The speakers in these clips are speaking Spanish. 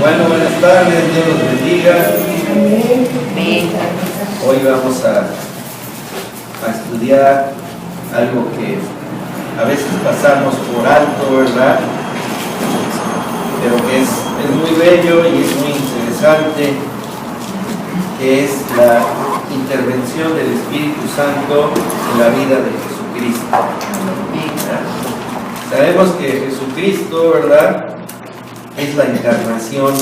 Bueno, buenas tardes, Dios los bendiga. Hoy vamos a estudiar algo que a veces pasamos por alto, ¿verdad? Pero que es muy bello y es muy interesante, que es la intervención del Espíritu Santo en la vida de Jesucristo. ¿Verdad? Sabemos que Jesucristo, ¿verdad?, es la encarnación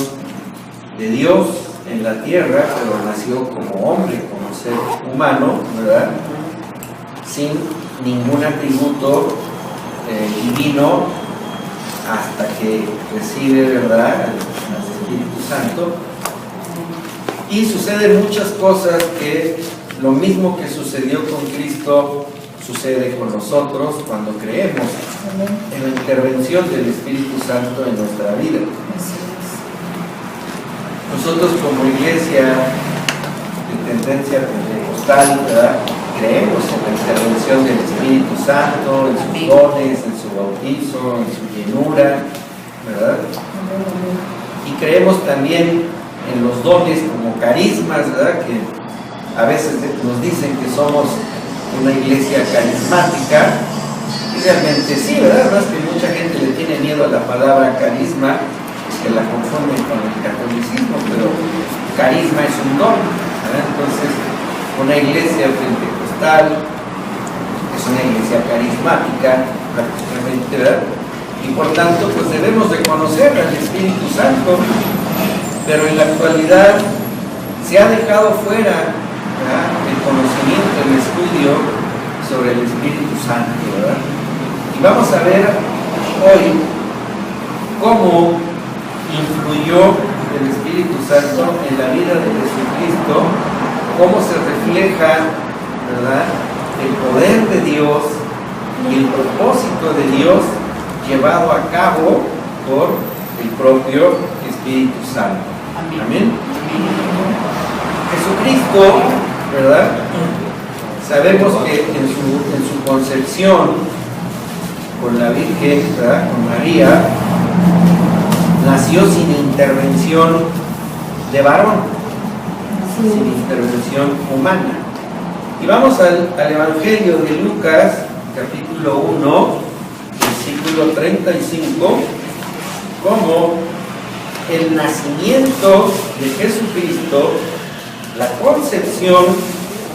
de Dios en la tierra, pero nació como hombre, como ser humano, ¿verdad?, sin ningún atributo divino, hasta que recibe, ¿verdad?, al Espíritu Santo. Y suceden muchas cosas que lo mismo que sucedió con Cristo sucede con nosotros cuando creemos en la intervención del Espíritu Santo en nuestra vida. Nosotros como iglesia de tendencia pentecostal, ¿verdad?, creemos en la intervención del Espíritu Santo, en sus dones, en su bautizo, en su llenura, ¿verdad? Y creemos también en los dones como carismas, ¿verdad?, que a veces nos dicen que somos una iglesia carismática, y realmente sí, ¿verdad? Más que mucha gente le tiene miedo a la palabra carisma, que la confunden con el catolicismo, pero carisma es un don, ¿verdad? Entonces, una iglesia pentecostal es una iglesia carismática, prácticamente, ¿verdad? Y por tanto, pues debemos de conocer al Espíritu Santo, pero en la actualidad se ha dejado fuera, ¿verdad?, el conocimiento, el estudio sobre el Espíritu Santo, ¿verdad? Y vamos a ver hoy cómo influyó el Espíritu Santo en la vida de Jesucristo, cómo se refleja, ¿verdad?, el poder de Dios y el propósito de Dios llevado a cabo por el propio Espíritu Santo. Amén. Jesucristo, ¿verdad?, sabemos que en su concepción con la Virgen, ¿verdad?, con María, nació sin intervención de varón, sin intervención humana. Y vamos al Evangelio de Lucas, capítulo 1, versículo 35, como el nacimiento de Jesucristo, la concepción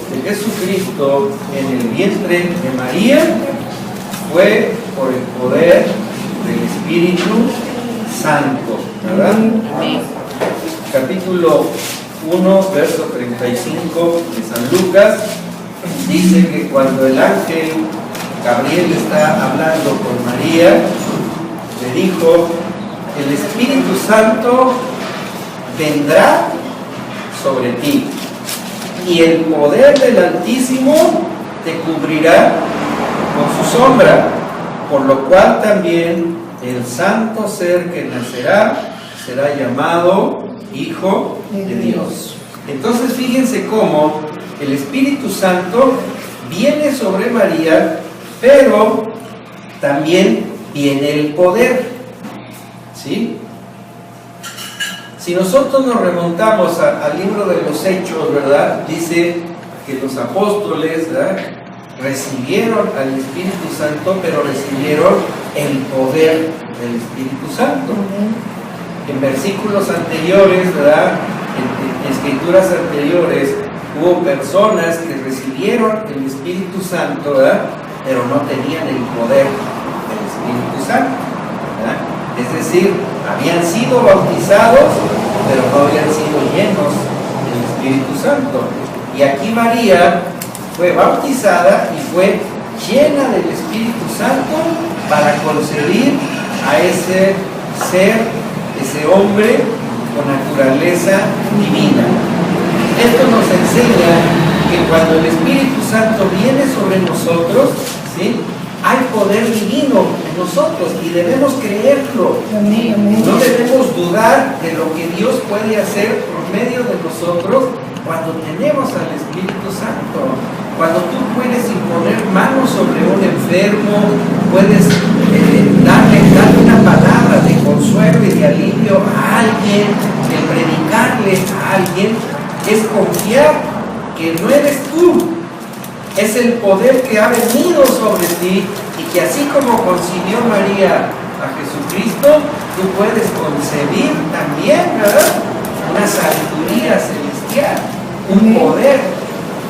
de Jesucristo en el vientre de María fue por el poder del Espíritu Santo, ¿verdad? Capítulo 1, verso 35 de San Lucas, dice que cuando el ángel Gabriel está hablando con María, le dijo: el Espíritu Santo vendrá sobre ti, y el poder del Altísimo te cubrirá con su sombra, por lo cual también el santo ser que nacerá será llamado Hijo de Dios. Entonces fíjense cómo el Espíritu Santo viene sobre María, pero también viene el poder, ¿sí? Si nosotros nos remontamos al libro de los Hechos, ¿verdad?, dice que los apóstoles, ¿verdad?, recibieron al Espíritu Santo, pero recibieron el poder del Espíritu Santo. En versículos anteriores, ¿verdad?, en escrituras anteriores, hubo personas que recibieron el Espíritu Santo, ¿verdad?, pero no tenían el poder del Espíritu Santo, ¿verdad? Es decir, habían sido bautizados, pero no habían sido llenos del Espíritu Santo. Y aquí María fue bautizada y fue llena del Espíritu Santo para concebir a ese ser, ese hombre con naturaleza divina. Esto nos enseña que cuando el Espíritu Santo viene sobre nosotros, ¿sí?, hay poder divino en nosotros y debemos creerlo. No debemos dudar de lo que Dios puede hacer por medio de nosotros cuando tenemos al Espíritu Santo. Cuando tú puedes imponer manos sobre un enfermo, puedes darle una palabra de consuelo y de alivio a alguien, el predicarle a alguien, es confiar que no eres tú, es el poder que ha venido sobre ti y que así como concibió María a Jesucristo, tú puedes concebir también, ¿verdad?, una sabiduría celestial, un poder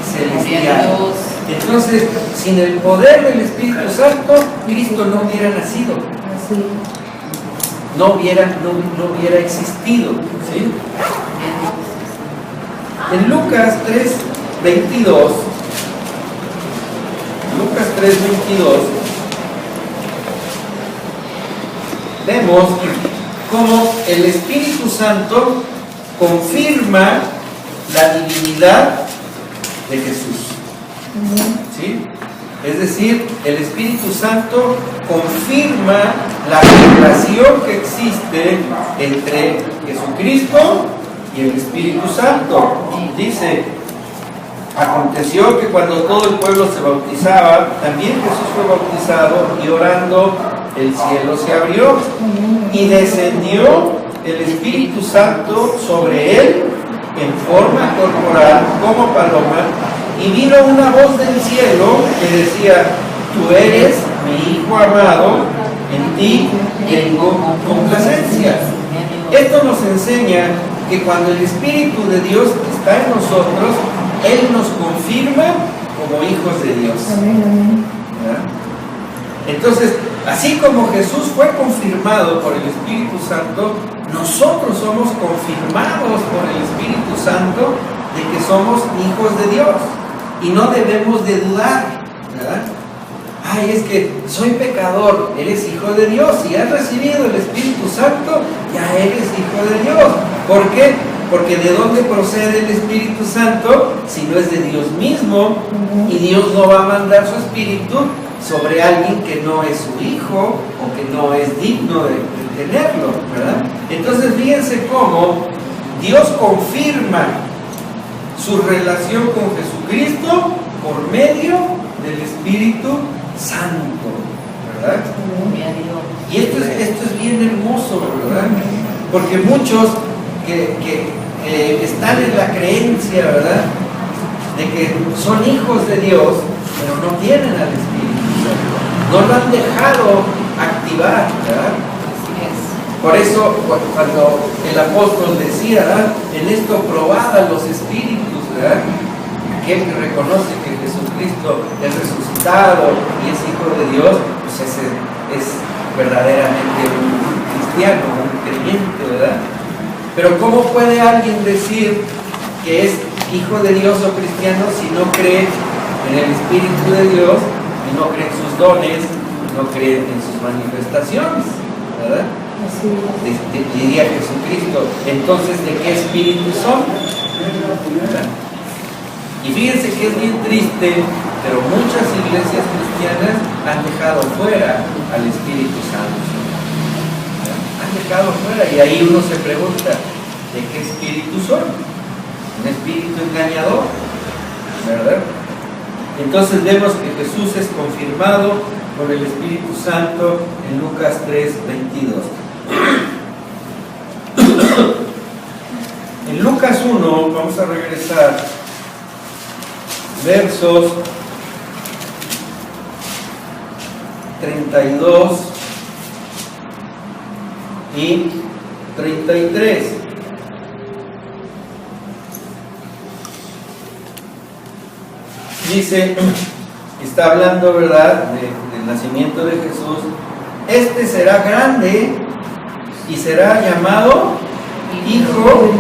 celestial. Entonces, sin el poder del Espíritu Santo, Cristo no hubiera nacido, no hubiera existido, ¿sí? En Lucas 3:22, vemos cómo el Espíritu Santo confirma la divinidad de Jesús, ¿sí? Es decir, el Espíritu Santo confirma la relación que existe entre Jesucristo y el Espíritu Santo. Dice: aconteció que cuando todo el pueblo se bautizaba, también Jesús fue bautizado, y orando el cielo se abrió y descendió el Espíritu Santo sobre él en forma corporal como paloma, y vino una voz del cielo que decía: tú eres mi Hijo amado, en ti tengo complacencia. Esto nos enseña que cuando el Espíritu de Dios está en nosotros, Él nos confirma como hijos de Dios. ¿verdad? Entonces, así como Jesús fue confirmado por el Espíritu Santo, nosotros somos confirmados por el Espíritu Santo de que somos hijos de Dios. Y no debemos de dudar, ¿verdad? Ay, es que soy pecador. Eres hijo de Dios. Si has recibido el Espíritu Santo, ya eres hijo de Dios. ¿Por qué? Porque ¿de dónde procede el Espíritu Santo? Si no es de Dios mismo. Y Dios no va a mandar su Espíritu sobre alguien que no es su hijo o que no es digno de tenerlo, ¿verdad? Entonces fíjense cómo Dios confirma su relación con Jesucristo por medio del Espíritu Santo, ¿verdad? Y esto es bien hermoso, ¿verdad? Porque muchos que están en la creencia, ¿verdad?, de que son hijos de Dios, pero no tienen al Espíritu Santo, no lo han dejado activar, ¿verdad? Por eso cuando el apóstol decía, ¿verdad?, en esto probad a los espíritus, ¿verdad?, aquel que reconoce que Jesucristo es resucitado y es hijo de Dios, pues ese es verdaderamente un cristiano, un creyente, ¿verdad? Pero ¿cómo puede alguien decir que es hijo de Dios o cristiano si no cree en el Espíritu de Dios, y no cree en sus dones, y no cree en sus manifestaciones, ¿verdad? Diría Jesucristo: entonces, ¿de qué espíritu son? ¿verdad? Y fíjense que es bien triste, pero muchas iglesias cristianas han dejado fuera al Espíritu Santo. ¿verdad? Han dejado fuera, y ahí uno se pregunta: ¿de qué espíritu son? Un espíritu engañador, ¿verdad? Entonces vemos que Jesús es confirmado por el Espíritu Santo en Lucas 3:22. En Lucas 1, vamos a regresar, versos 32 y 33. Dice, está hablando, ¿verdad?, del nacimiento de Jesús. Este será grande y será llamado Hijo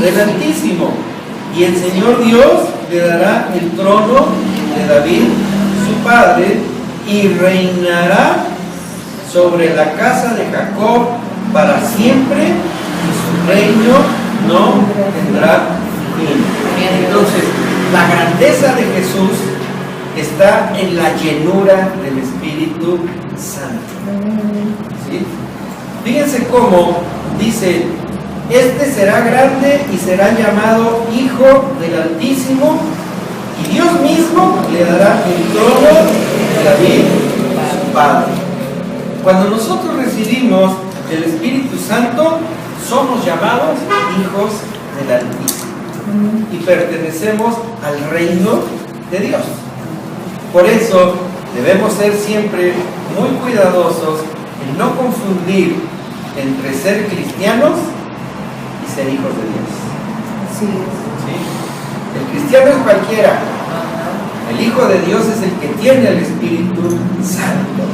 del Altísimo, y el Señor Dios le dará el trono de David, su padre, y reinará sobre la casa de Jacob para siempre, y su reino no tendrá fin. Entonces, la grandeza de Jesús está en la llenura del Espíritu Santo. ¿Sí? Fíjense cómo dice: este será grande y será llamado Hijo del Altísimo, y Dios mismo le dará el trono de David, su padre. Cuando nosotros recibimos el Espíritu Santo, somos llamados hijos del Altísimo y pertenecemos al reino de Dios. Por eso debemos ser siempre muy cuidadosos en no confundir entre ser cristianos y ser hijos de Dios. Así es. ¿Sí? El cristiano es cualquiera. El Hijo de Dios es el que tiene el Espíritu Santo.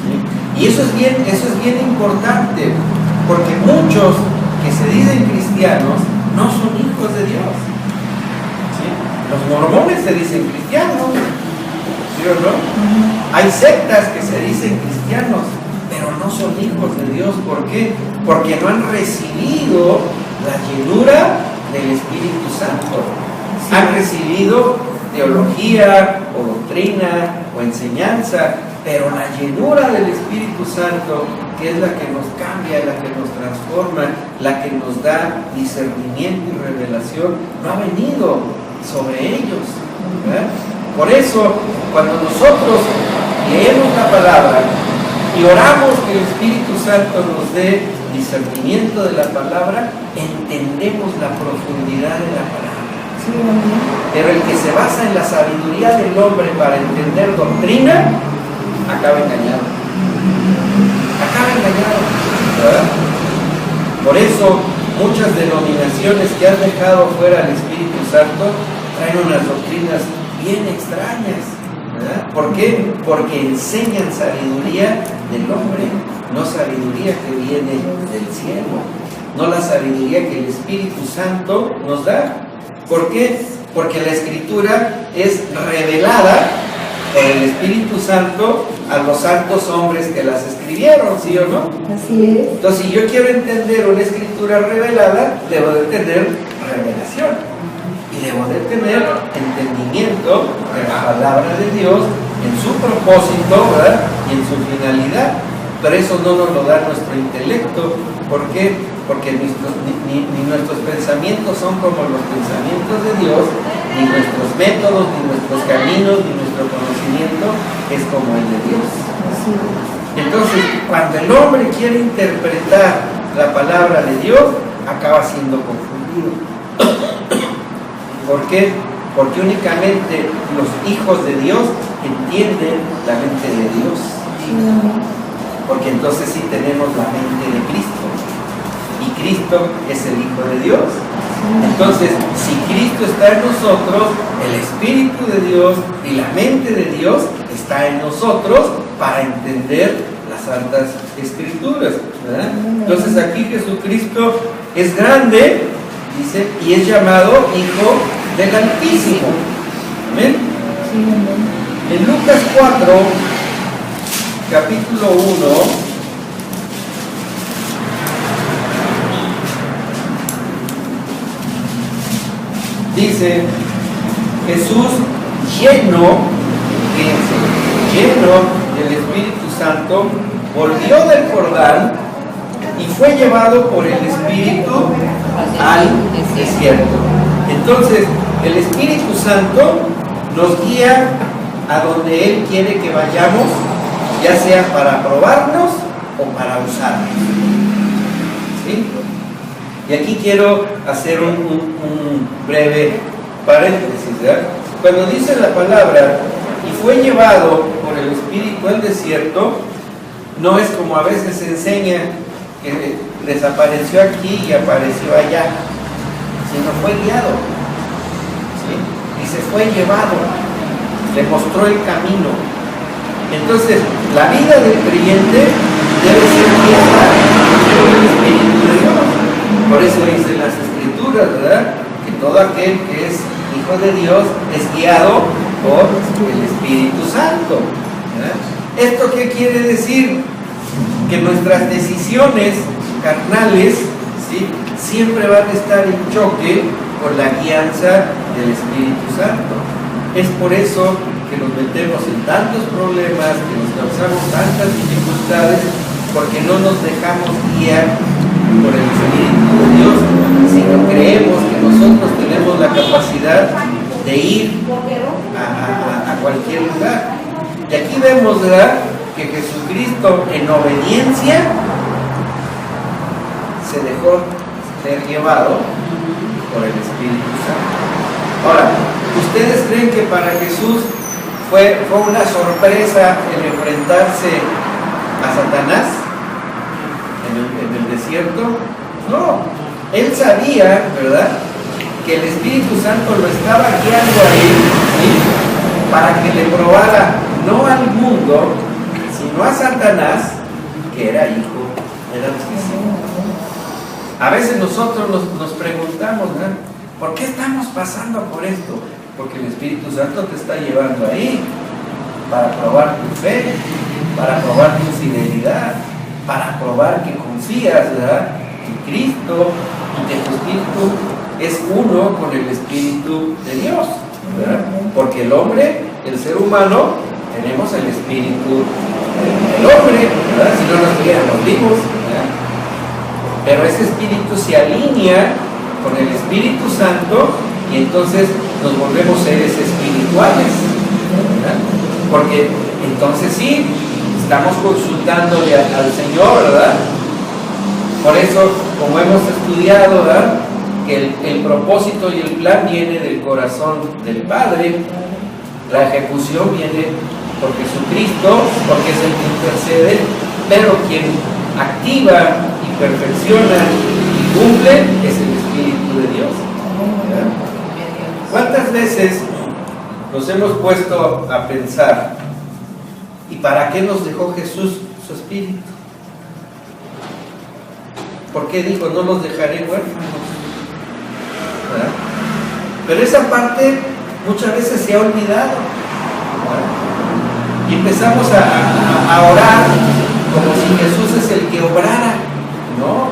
¿Sí? Y eso es bien importante, porque muchos que se dicen cristianos no son hijos de Dios. ¿Sí? Los mormones se dicen cristianos, ¿sí o no? Hay sectas que se dicen cristianos, pero no son hijos de Dios. ¿Por qué? Porque no han recibido la llenura del Espíritu Santo. Han recibido teología o doctrina o enseñanza, pero la llenura del Espíritu Santo, que es la que nos cambia, la que nos transforma, la que nos da discernimiento y revelación, no ha venido sobre ellos, ¿verdad? Por eso, cuando nosotros leemos la palabra y oramos que el Espíritu Santo nos dé discernimiento de la palabra, entendemos la profundidad de la palabra. Pero el que se basa en la sabiduría del hombre para entender doctrina, acaba engañado. ¿Verdad? Por eso muchas denominaciones que han dejado fuera al Espíritu Santo traen unas doctrinas bien extrañas, ¿verdad? ¿Por qué? Porque enseñan sabiduría del hombre, no sabiduría que viene del cielo, no la sabiduría que el Espíritu Santo nos da. ¿Por qué? Porque la Escritura es revelada por el Espíritu Santo a los santos hombres que las escribieron, ¿sí o no? Así es. Entonces, si yo quiero entender una Escritura revelada, debo de tener revelación y debo de tener entendimiento de la palabra de Dios en su propósito, ¿verdad? Y en su finalidad. Pero eso no nos lo da nuestro intelecto. ¿Por qué? Porque ni nuestros pensamientos son como los pensamientos de Dios, ni nuestros métodos, ni nuestros caminos, ni nuestro conocimiento es como el de Dios. Entonces, cuando el hombre quiere interpretar la palabra de Dios, acaba siendo confundido. ¿Por qué? Porque únicamente los hijos de Dios entienden la mente de Dios. Porque entonces sí tenemos la mente de Cristo. Y Cristo es el Hijo de Dios. Entonces, si Cristo está en nosotros, el Espíritu de Dios y la mente de Dios está en nosotros para entender las Santas Escrituras, ¿verdad? Entonces aquí Jesucristo es grande, dice, y es llamado Hijo del Altísimo. ¿Amén? En Lucas 4, capítulo 1, dice, Jesús lleno del Espíritu Santo, volvió del Jordán y fue llevado por el Espíritu al desierto. Entonces, el Espíritu Santo nos guía a donde Él quiere que vayamos, ya sea para probarnos o para usarnos. ¿Sí? Y aquí quiero hacer un breve paréntesis, ¿verdad? Cuando dice la palabra, y fue llevado por el Espíritu al desierto, no es como a veces se enseña que desapareció aquí y apareció allá, sino fue guiado, ¿sí? Y se fue llevado, le mostró el camino. Entonces, la vida del creyente debe ser guiada por el Espíritu de Dios. Por eso dicen las Escrituras, ¿verdad? Que todo aquel que es hijo de Dios es guiado por el Espíritu Santo, ¿verdad? ¿Esto qué quiere decir? Que nuestras decisiones carnales, ¿sí?, siempre van a estar en choque con la guianza del Espíritu Santo. Es por eso que nos metemos en tantos problemas, que nos causamos tantas dificultades, porque no nos dejamos guiar por el Espíritu de Dios, sino creemos que nosotros tenemos la capacidad de ir a cualquier lugar. Y aquí vemos, ¿verdad?, que Jesucristo en obediencia se dejó ser llevado por el Espíritu Santo. Ahora, ¿ustedes creen que para Jesús fue una sorpresa el enfrentarse a Satanás en el desierto? No, él sabía, ¿verdad?, que el Espíritu Santo lo estaba guiando a él, ¿sí?, para que le probara no al mundo, sino a Satanás, que era hijo de la justicia. A veces nosotros nos preguntamos, ¿no?, ¿por qué estamos pasando por esto? Porque el Espíritu Santo te está llevando ahí para probar tu fe, para probar tu fidelidad, para probar que confías, ¿verdad?, en Cristo, y que tu espíritu es uno con el Espíritu de Dios, ¿verdad? Porque el hombre, el ser humano, tenemos el espíritu del hombre, ¿verdad?, si no nos estuviéramos vivos, ¿verdad? Pero ese espíritu se alinea con el Espíritu Santo y entonces nos volvemos seres espirituales, ¿verdad? Porque entonces sí, estamos consultándole al Señor, ¿verdad? Por eso, como hemos estudiado, ¿verdad?, que el propósito y el plan viene del corazón del Padre, la ejecución viene por Jesucristo, porque es el que intercede, pero quien activa y perfecciona y cumple es el Espíritu de Dios, ¿verdad? ¿Cuántas veces nos hemos puesto a pensar, ¿y para qué nos dejó Jesús su Espíritu? ¿Por qué dijo, no los dejaré huérfanos? ¿Verdad? Pero esa parte muchas veces se ha olvidado, ¿verdad? Y empezamos a orar como si Jesús es el que obrara. No,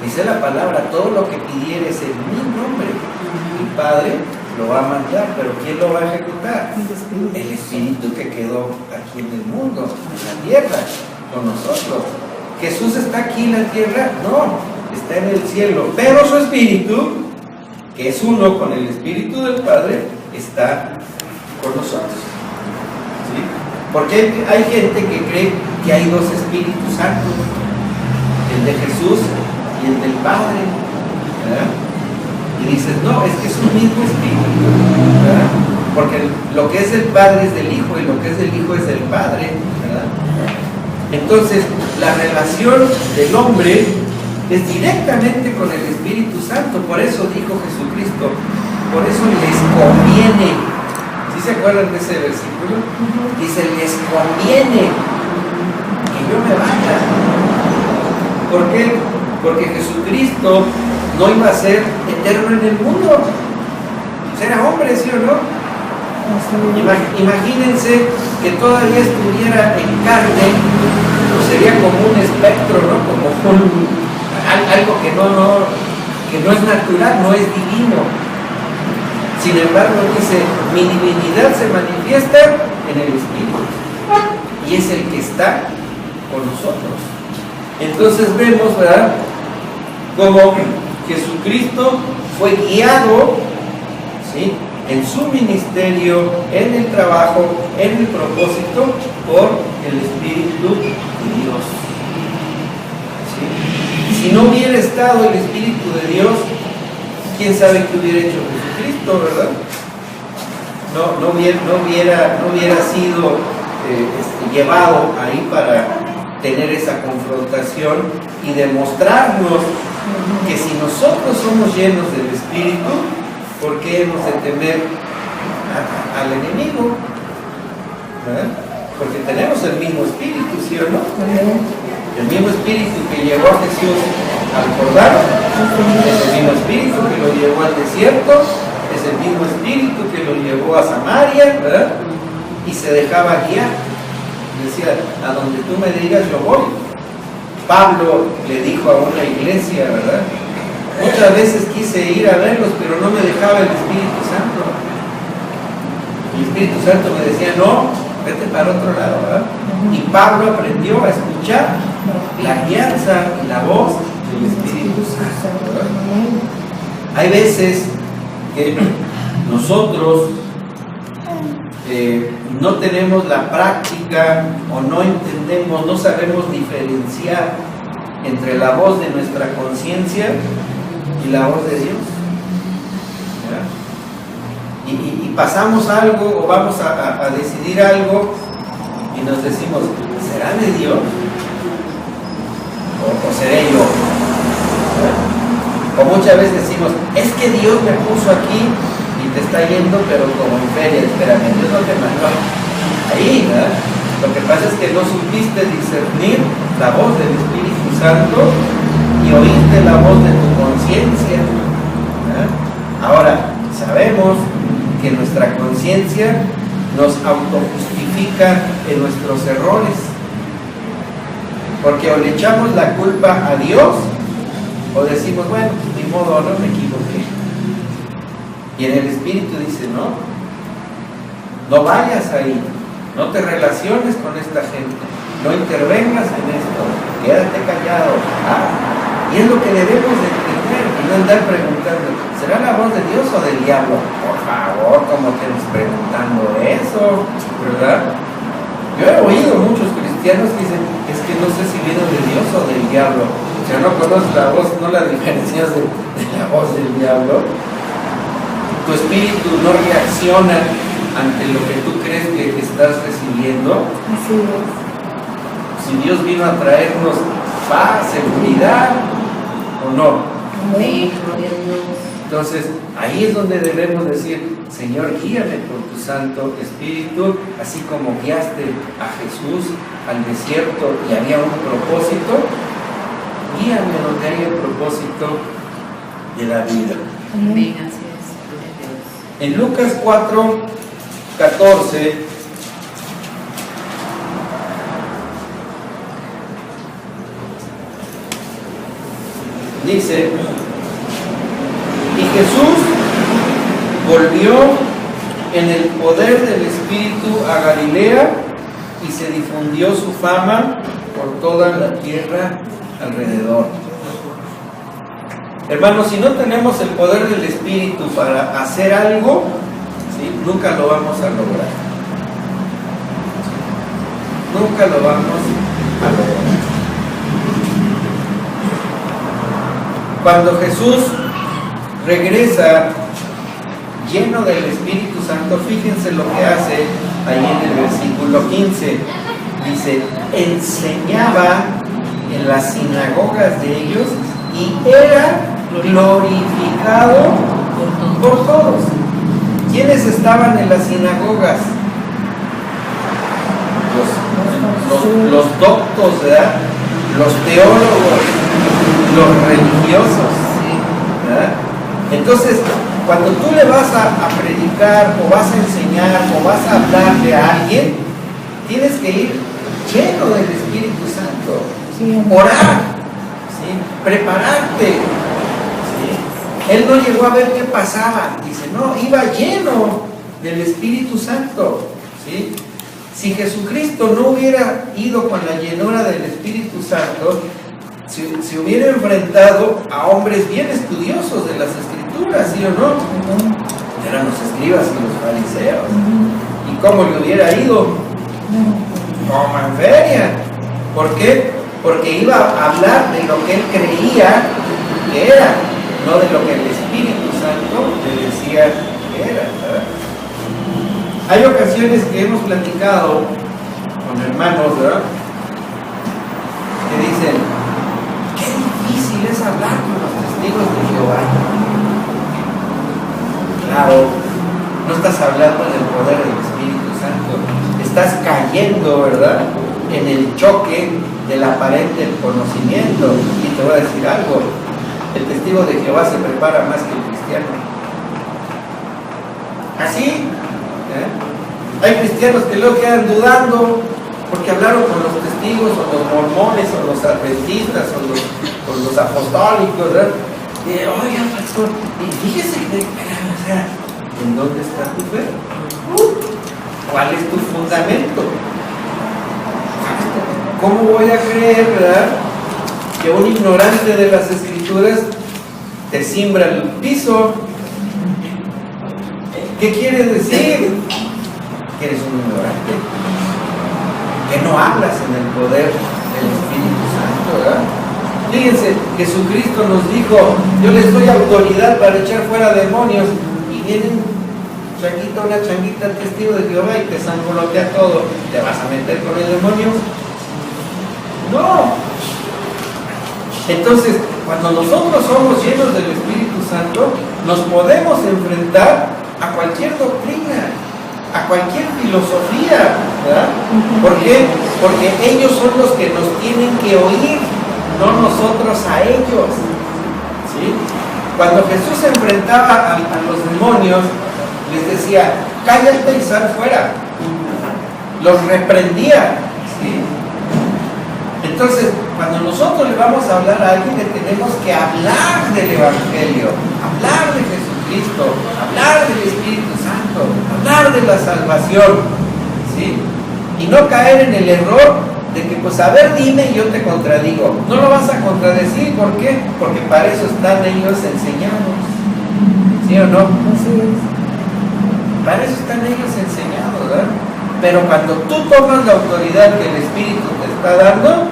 dice la palabra, todo lo que pidieres en mi nombre, mi Padre lo va a mandar, pero ¿quién lo va a ejecutar? El Espíritu que quedó aquí en el mundo, en la tierra, con nosotros. ¿Jesús está aquí en la tierra? No, está en el cielo, pero su Espíritu, que es uno con el Espíritu del Padre, está con nosotros, ¿sí? Porque hay gente que cree que hay dos Espíritus Santos, el de Jesús y el del Padre, ¿verdad? Y dices, no, es que es un mismo Espíritu, ¿verdad? Porque lo que es del Padre es del Hijo y lo que es del Hijo es del Padre, ¿verdad? Entonces, la relación del hombre es directamente con el Espíritu Santo. Por eso dijo Jesucristo, por eso les conviene. ¿Sí se acuerdan de ese versículo? Dice, les conviene que yo me vaya. ¿Por qué? Porque Jesucristo no iba a ser eterno en el mundo. Era hombre, ¿sí o no? Imagínense que todavía estuviera en carne, pues sería como un espectro, ¿no? Como algo que no es natural, no es divino. Sin embargo, dice, mi divinidad se manifiesta en el Espíritu y es el que está con nosotros. Entonces vemos, ¿verdad?, como Jesucristo fue guiado, ¿sí?, en su ministerio, en el trabajo, en el propósito, por el Espíritu de Dios. ¿Sí? Si no hubiera estado el Espíritu de Dios, quién sabe qué hubiera hecho Jesucristo, ¿verdad? No hubiera sido llevado ahí para tener esa confrontación y demostrarnos que si nosotros somos llenos del Espíritu, ¿por qué hemos de temer al enemigo? ¿Verdad? Porque tenemos el mismo Espíritu, ¿sí o no? El mismo Espíritu que llevó a Jesús al Jordán, es el mismo Espíritu que lo llevó al desierto, es el mismo Espíritu que lo llevó a Samaria, ¿verdad? Y se dejaba guiar. Decía, a donde tú me digas yo voy. Pablo le dijo a una iglesia, ¿verdad? Muchas veces quise ir a verlos, pero no me dejaba el Espíritu Santo. El Espíritu Santo me decía, no, vete para otro lado, ¿verdad? Y Pablo aprendió a escuchar la guianza y la voz del Espíritu Santo, ¿verdad? Hay veces que nosotros no tenemos la práctica o no entendemos, no sabemos diferenciar entre la voz de nuestra conciencia y la voz de Dios. Y pasamos algo o vamos a decidir algo y nos decimos, ¿será de Dios? ¿O seré yo? O muchas veces decimos, es que Dios me puso aquí y te está yendo, pero como en feria, espérame, Dios no te mandó ahí, ¿verdad? Lo que pasa es que no supiste discernir la voz del Espíritu Santo y oíste la voz de tu conciencia. Ahora, sabemos que nuestra conciencia nos autojustifica en nuestros errores, porque o le echamos la culpa a Dios o decimos, bueno, pues ni modo, no me equivoqué. Y en el Espíritu dice, no vayas ahí, no te relaciones con esta gente, no intervengas en esto, quédate callado. Y es lo que debemos de entender y no andar preguntando, ¿será la voz de Dios o del diablo? Por favor, ¿cómo te estás preguntando eso? ¿Verdad? Yo he oído muchos cristianos que dicen, es que no sé si viene de Dios o del diablo. O sea, no conoces la voz, no la diferencias de la voz del diablo. Tu espíritu no reacciona ante lo que tú crees que estás recibiendo. Así es. Si Dios vino a traernos paz, seguridad, ¿o no? Amén. Entonces, ahí es donde debemos decir, Señor, guíame por tu Santo Espíritu, así como guiaste a Jesús al desierto y había un propósito, guíame donde haya el propósito de la vida. Amén. Así es. En Lucas 4:14 dice, y Jesús volvió en el poder del Espíritu a Galilea y se difundió su fama por toda la tierra alrededor. Hermanos, si no tenemos el poder del Espíritu para hacer algo, ¿sí?, nunca lo vamos a lograr. Nunca lo vamos a lograr. Cuando Jesús regresa lleno del Espíritu Santo, fíjense lo que hace ahí en el versículo 15. Dice, enseñaba en las sinagogas de ellos y era glorificado por todos. ¿Quiénes estaban en las sinagogas? Los doctos, ¿verdad? Los teólogos, los religiosos, ¿verdad? Entonces, cuando tú le vas a predicar o vas a enseñar o vas a hablarle a alguien, tienes que ir lleno del Espíritu Santo, Sí. orar, ¿sí?, prepararte, ¿sí? Él no llegó a ver qué pasaba, dice, no, iba lleno del Espíritu Santo, ¿sí? Si Jesucristo no hubiera ido con la llenura del Espíritu Santo, se hubiera enfrentado a hombres bien estudiosos de las Escrituras, ¿sí o no? Eran los escribas y los fariseos. ¿Y cómo le hubiera ido? Como en feria. ¿Por qué? Porque iba a hablar de lo que él creía que era, no de lo que el Espíritu Santo le decía que era, ¿verdad? Hay ocasiones que hemos platicado con hermanos, ¿verdad?, que dicen, qué difícil es hablar con los testigos de Jehová. Claro, no estás hablando del poder del Espíritu Santo, estás cayendo, ¿verdad?, en el choque del aparente conocimiento. Y te voy a decir algo, el testigo de Jehová se prepara más que el cristiano. Así, hay cristianos que luego quedan dudando porque hablaron con los testigos o los mormones o los adventistas o los apostólicos, ¿verdad? Y, oiga, pastor, y fíjese que, o sea, ¿en dónde está tu fe? ¿Cuál es tu fundamento? ¿Cómo voy a creer, verdad, que un ignorante de las Escrituras te siembra el piso? ¿Qué quiere decir? Que eres un ignorante, que no hablas en el poder del Espíritu Santo, ¿verdad? Fíjense, Jesucristo nos dijo, yo les doy autoridad para echar fuera demonios, y vienen changuita, una changuita testigo de Jehová y te sangolotea todo. ¿Te vas a meter con el demonio? No. Entonces, cuando nosotros somos llenos del Espíritu Santo, nos podemos enfrentar a cualquier doctrina, a cualquier filosofía, ¿verdad? ¿Por qué? Porque ellos son los que nos tienen que oír, no nosotros a ellos, ¿sí? Cuando Jesús se enfrentaba a los demonios, les decía, cállate y sal fuera. Los reprendía, ¿sí? Entonces, cuando nosotros le vamos a hablar a alguien, le tenemos que hablar del Evangelio, hablar de Jesucristo, hablar del Espíritu Santo, hablar de la salvación, ¿sí? Y no caer en el error de que, pues, a ver, dime y yo te contradigo. No lo vas a contradecir, ¿por qué? Porque para eso están ellos enseñados, ¿sí o no? Así es. Para eso están ellos enseñados, ¿verdad? Pero cuando tú tomas la autoridad que el Espíritu te está dando,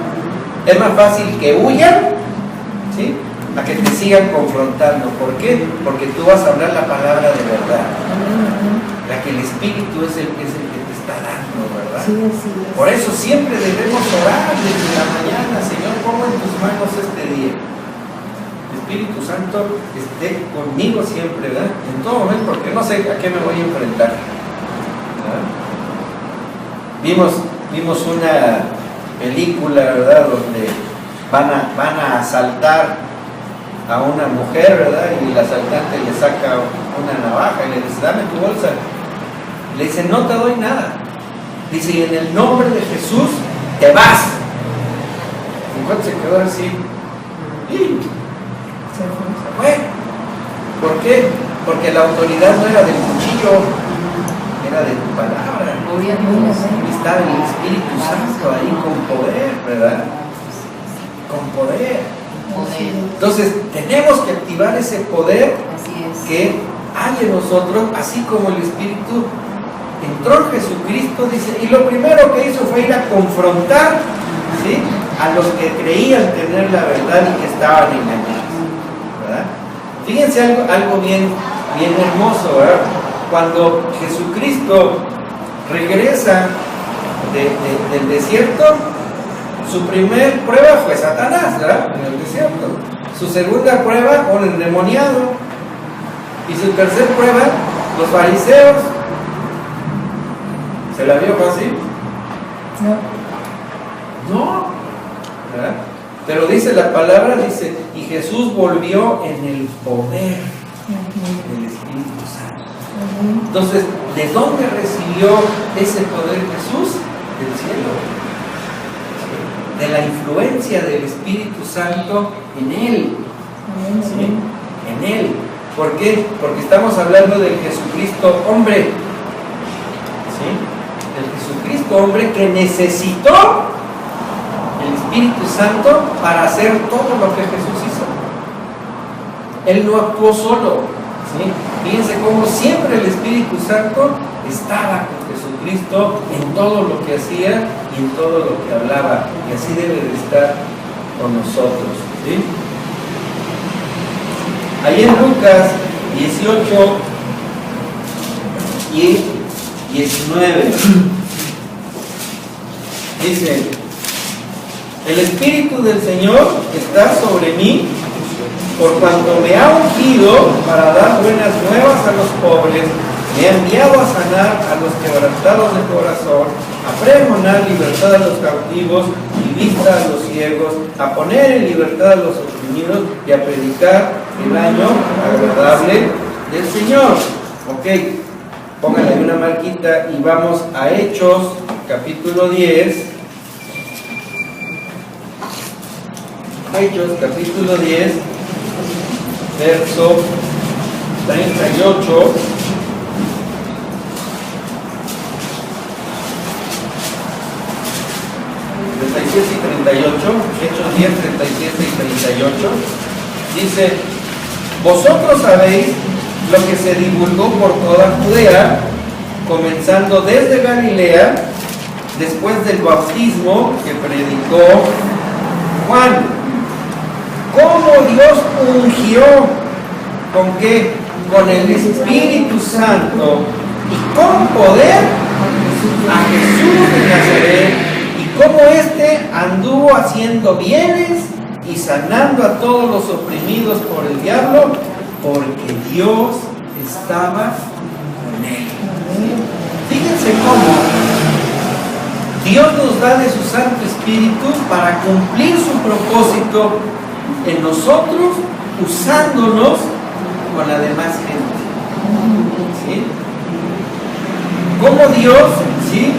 es más fácil que huyan, ¿sí?, a que te sigan confrontando. ¿Por qué? Porque tú vas a hablar la palabra de verdad, la que el Espíritu es el que te está dando, ¿verdad? Sí, así es. Por eso siempre debemos orar desde la mañana. Señor, pongo en tus manos este día. El Espíritu Santo esté conmigo siempre, ¿verdad? En todo momento, porque no sé a qué me voy a enfrentar, ¿verdad? Vimos una película, ¿verdad?, donde van a asaltar a una mujer, ¿verdad? Y el asaltante le saca una navaja y le dice, dame tu bolsa. Le dice, no te doy nada. Dice, y en el nombre de Jesús te vas. Y cuando se quedó así, ¡y! Se fue. ¿Por qué? Porque la autoridad no era del cuchillo, era de tu palabra. Estaba el Espíritu Santo ahí con poder, ¿verdad? Con poder. Entonces, tenemos que activar ese poder que hay en nosotros, así como el Espíritu entró en Jesucristo, dice, y lo primero que hizo fue ir a confrontar, ¿sí?, a los que creían tener la verdad y que estaban engañados, ¿verdad? Fíjense algo bien hermoso, ¿verdad? Cuando Jesucristo regresa del desierto, su primer prueba fue Satanás, ¿verdad?, en el desierto. Su segunda prueba, un endemoniado. Y su tercera prueba, los fariseos. ¿Se la vio fácil? No, ¿verdad? Pero dice la palabra, dice, y Jesús volvió en el poder del Espíritu Santo. Entonces, ¿de dónde recibió ese poder Jesús? Del cielo. De la influencia del Espíritu Santo en Él. ¿Sí? En Él. ¿Por qué? Porque estamos hablando del Jesucristo hombre. ¿Sí? Del Jesucristo hombre que necesitó el Espíritu Santo para hacer todo lo que Jesús hizo. Él no actuó solo. ¿Sí? Fíjense cómo siempre el Espíritu Santo estaba con Jesucristo en todo lo que hacía y en todo lo que hablaba, y así debe de estar con nosotros, ¿sí? Ahí en Lucas 18 y 19 dice, el Espíritu del Señor está sobre mí, por cuanto me ha ungido para dar buenas nuevas a los pobres, me ha enviado a sanar a los quebrantados de corazón, a pregonar libertad a los cautivos y vista a los ciegos, a poner en libertad a los oprimidos y a predicar el año agradable del Señor. Ok, pónganle ahí una marquita y vamos a Hechos, capítulo 10. Hechos, capítulo 10, verso 38. 37 y 38, Hechos 10, 37 y 38, dice, vosotros sabéis lo que se divulgó por toda Judea, comenzando desde Galilea, después del bautismo que predicó Juan, cómo Dios ungió, ¿con qué? Con el Espíritu Santo y con poder a Jesús de Nazaret, y cómo éste anduvo haciendo bienes y sanando a todos los oprimidos por el diablo, porque Dios estaba con él. Fíjense cómo Dios nos da de su Santo Espíritu para cumplir su propósito en nosotros, usándonos con la demás gente. ¿Sí? Como Dios, ¿sí?,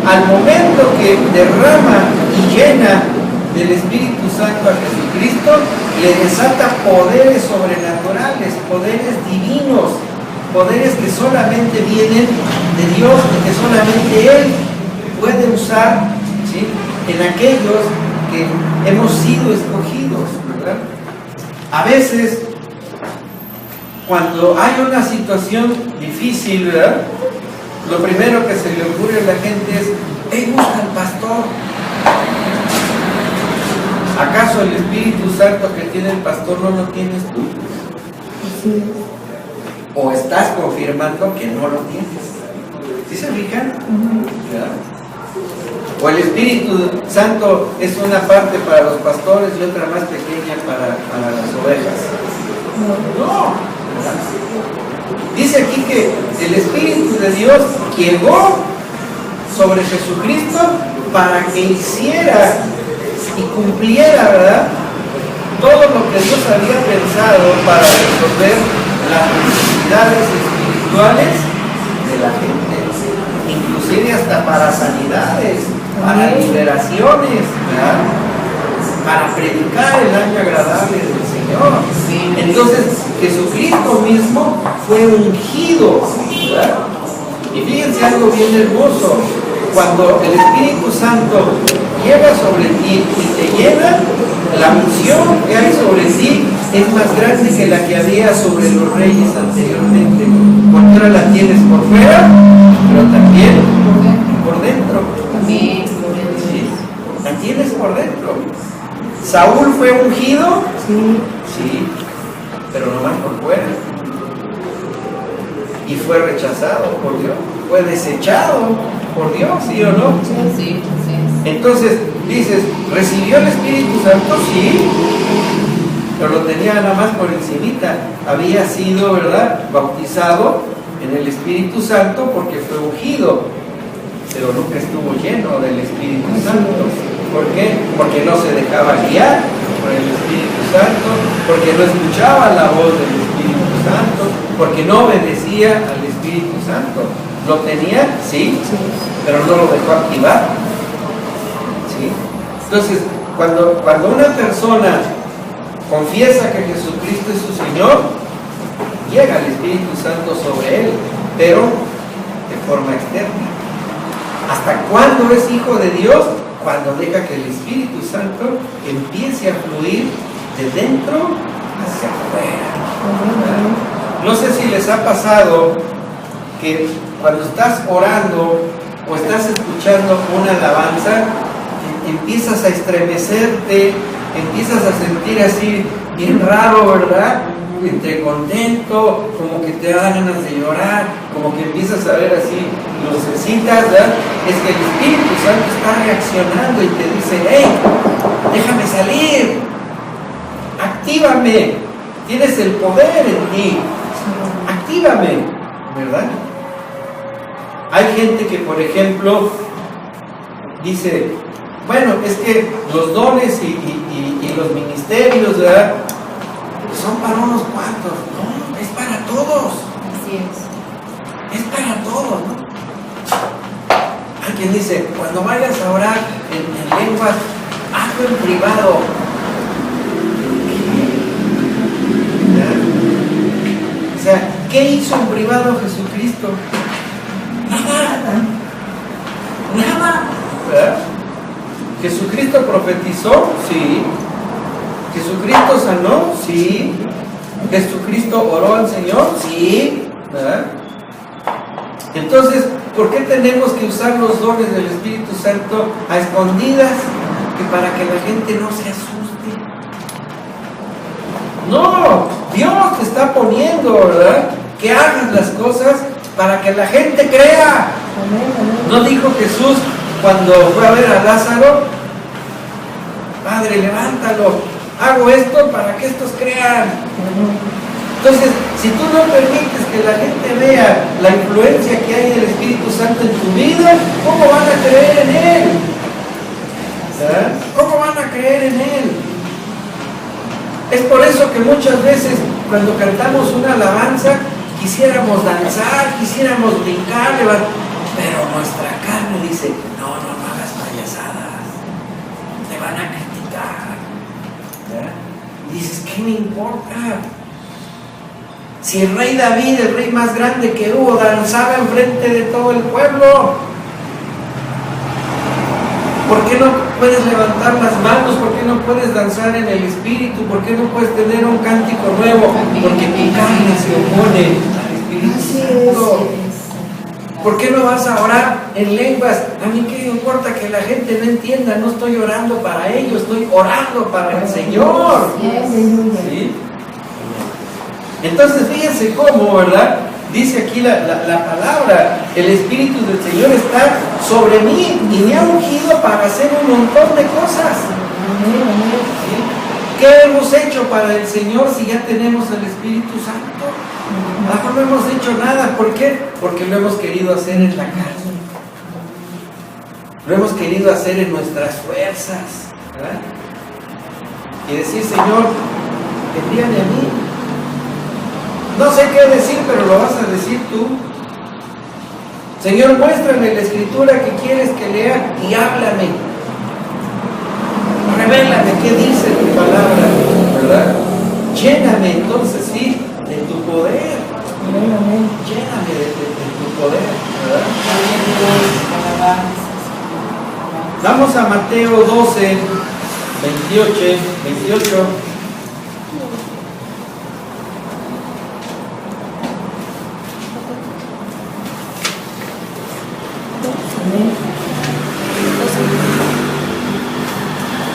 al momento que derrama y llena del Espíritu Santo a Jesucristo, le desata poderes sobrenaturales, poderes divinos, poderes que solamente vienen de Dios y que solamente Él puede usar, ¿sí?, en aquellos que hemos sido escogidos, ¿verdad? A veces, cuando hay una situación difícil, ¿verdad?, lo primero que se le ocurre a la gente es: ¡hey, busca al pastor! ¿Acaso el Espíritu Santo que tiene el pastor no lo tienes tú? Sí. ¿O estás confirmando que no lo tienes? ¿Sí se fijan? ¿Verdad? ¿O el Espíritu Santo es una parte para los pastores y otra más pequeña para las ovejas? No. Dice aquí que el Espíritu de Dios llegó sobre Jesucristo para que hiciera y cumpliera, ¿verdad?, todo lo que Dios había pensado para resolver las necesidades espirituales de la gente, inclusive hasta para sanidades, para liberaciones, ¿verdad?, para predicar el año agradable del Señor. Entonces Jesucristo mismo fue ungido, ¿verdad? Y fíjense algo bien hermoso: cuando el Espíritu Santo llega sobre ti y te llena, la unción que hay sobre ti es más grande que la que había sobre los reyes anteriormente, porque ahora la tienes por fuera, pero también por dentro. Amén. ¿Sí? La tienes por dentro. ¿Saúl fue ungido? Sí, pero nomás por fuera. Y fue rechazado por Dios, fue desechado por Dios, ¿sí o no? Sí. Entonces dices, ¿recibió el Espíritu Santo? Sí, pero lo tenía nada más por encimita. Había sido, ¿verdad?, bautizado en el Espíritu Santo porque fue ungido, pero nunca estuvo lleno del Espíritu Santo. ¿Por qué? Porque no se dejaba guiar por el Espíritu Santo, porque no escuchaba la voz del Espíritu Santo, porque no obedecía al Espíritu Santo. Lo tenía, sí, pero no lo dejó activar. ¿Sí? Entonces, cuando una persona confiesa que Jesucristo es su Señor, llega el Espíritu Santo sobre él, pero de forma externa. ¿Hasta cuándo es hijo de Dios? Cuando deja que el Espíritu Santo empiece a fluir de dentro hacia afuera. No sé si les ha pasado que cuando estás orando o estás escuchando una alabanza, empiezas a estremecerte, empiezas a sentir así bien raro, ¿verdad?, entre contento, como que te da ganas de llorar, como que empiezas a ver así lucecitas, ¿verdad? Es que el Espíritu Santo está reaccionando y te dice: hey, déjame salir, actívame, tienes el poder en ti, actívame, ¿verdad? Hay gente que, por ejemplo, dice: bueno, es que los dones y los ministerios, ¿verdad?, son para unos cuantos. No, es para todos. Así Es para todos, ¿no? Hay quien dice: cuando vayas a orar en lenguas, hazlo en privado. O sea, ¿qué hizo en privado Jesucristo? Nada. ¿Verdad? ¿Jesucristo profetizó? Sí. ¿Jesucristo sanó? Sí. ¿Jesucristo oró al Señor? Sí. ¿Verdad? Entonces, ¿por qué tenemos que usar los dones del Espíritu Santo a escondidas? Que para que la gente no se asuste. No, Dios te está poniendo, ¿verdad? Que hagas las cosas para que la gente crea. ¿No dijo Jesús cuando fue a ver a Lázaro? Padre, levántalo. Hago esto para que estos crean. Entonces, si tú no permites que la gente vea la influencia que hay del Espíritu Santo en tu vida, ¿cómo van a creer en Él? ¿verdad? ¿Cómo van a creer en Él? Es por eso que muchas veces cuando cantamos una alabanza quisiéramos danzar, quisiéramos brincar, pero nuestra carne dice, no hagas payasadas, te van a criticar, ¿verdad? Y dices, ¿qué me importa? Si el rey David, el rey más grande que hubo, danzaba enfrente de todo el pueblo, ¿por qué no puedes levantar las manos? ¿Por qué no puedes danzar en el Espíritu? ¿Por qué no puedes tener un cántico nuevo? Porque tu carne se opone al Espíritu Santo. ¿Por qué no vas a orar en lenguas? A mí qué me importa que la gente no entienda, no estoy orando para ellos, estoy orando para el Señor. ¿Sí? Entonces fíjense cómo, ¿verdad? Dice aquí la palabra, el Espíritu del Señor está sobre mí y me ha ungido para hacer un montón de cosas. ¿Sí? ¿Qué hemos hecho para el Señor si ya tenemos el Espíritu Santo? No hemos hecho nada. ¿Por qué? Porque lo hemos querido hacer en la carne. Lo hemos querido hacer en nuestras fuerzas, ¿verdad? Y decir, Señor, envíame a mí. No sé qué decir, pero lo vas a decir tú. Señor, muéstrame la escritura que quieres que lea y háblame. Revélame qué dice tu palabra, ¿verdad? Lléname entonces, sí, de tu poder. Lléname de tu poder, ¿verdad? Vamos a Mateo 12, 28.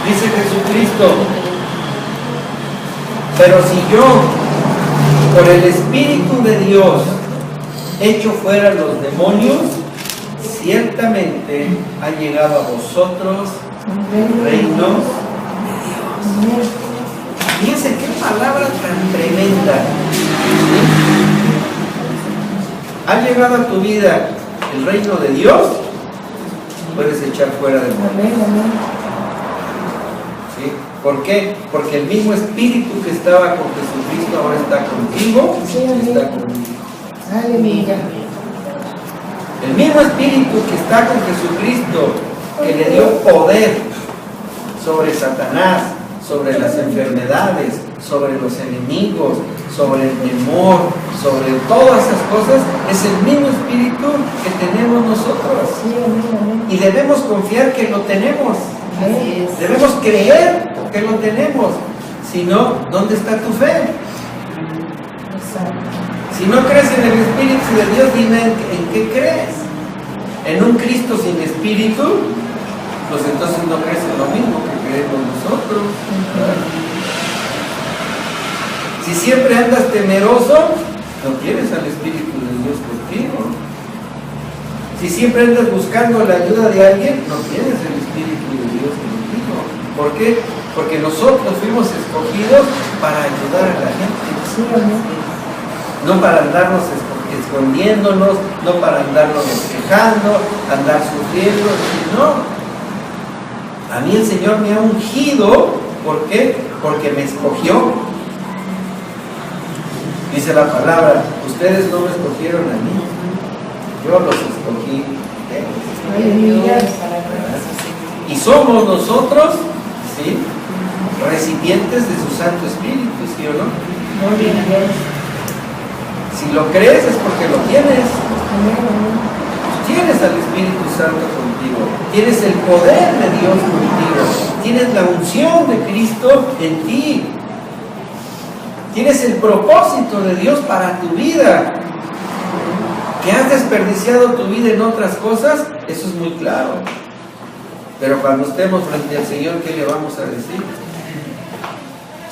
Dice Jesucristo, pero si yo, por el Espíritu de Dios, echo fuera los demonios, ciertamente ha llegado a vosotros el reino de Dios. Fíjense qué palabra tan tremenda. ¿Ha llegado a tu vida el reino de Dios? Puedes echar fuera demonios. ¿Sí? ¿Por qué? Porque el mismo Espíritu que estaba con Jesucristo ahora está contigo, está conmigo. Aleluya. El mismo Espíritu que está con Jesucristo, que le dio poder sobre Satanás, sobre las enfermedades, sobre los enemigos, sobre el temor, sobre todas esas cosas, es el mismo Espíritu que tenemos nosotros. Y debemos confiar que lo tenemos. Debemos creer que lo tenemos. Si no, ¿dónde está tu fe? Si no crees en el Espíritu de Dios, dime en qué crees. ¿En un Cristo sin Espíritu? Pues entonces no crees en lo mismo que creemos nosotros, ¿verdad? Si siempre andas temeroso, no tienes al Espíritu de Dios contigo. Si siempre andas buscando la ayuda de alguien, no tienes el Espíritu de Dios contigo. ¿Por qué? Porque nosotros fuimos escogidos para ayudar a la gente. No para andarnos escondiéndonos, no para andarnos quejando, andar sufriendo, no. A mí el Señor me ha ungido, ¿por qué? Porque me escogió. Dice la palabra, ustedes no me escogieron a mí, yo los escogí. Y somos nosotros, ¿sí?, recipientes de su Santo Espíritu, ¿sí o no? Si lo crees es porque lo tienes. Tienes al Espíritu Santo contigo, tienes el poder de Dios contigo, tienes la unción de Cristo en ti, tienes el propósito de Dios para tu vida. Que has desperdiciado tu vida en otras cosas, eso es muy claro. Pero cuando estemos frente al Señor, ¿qué le vamos a decir?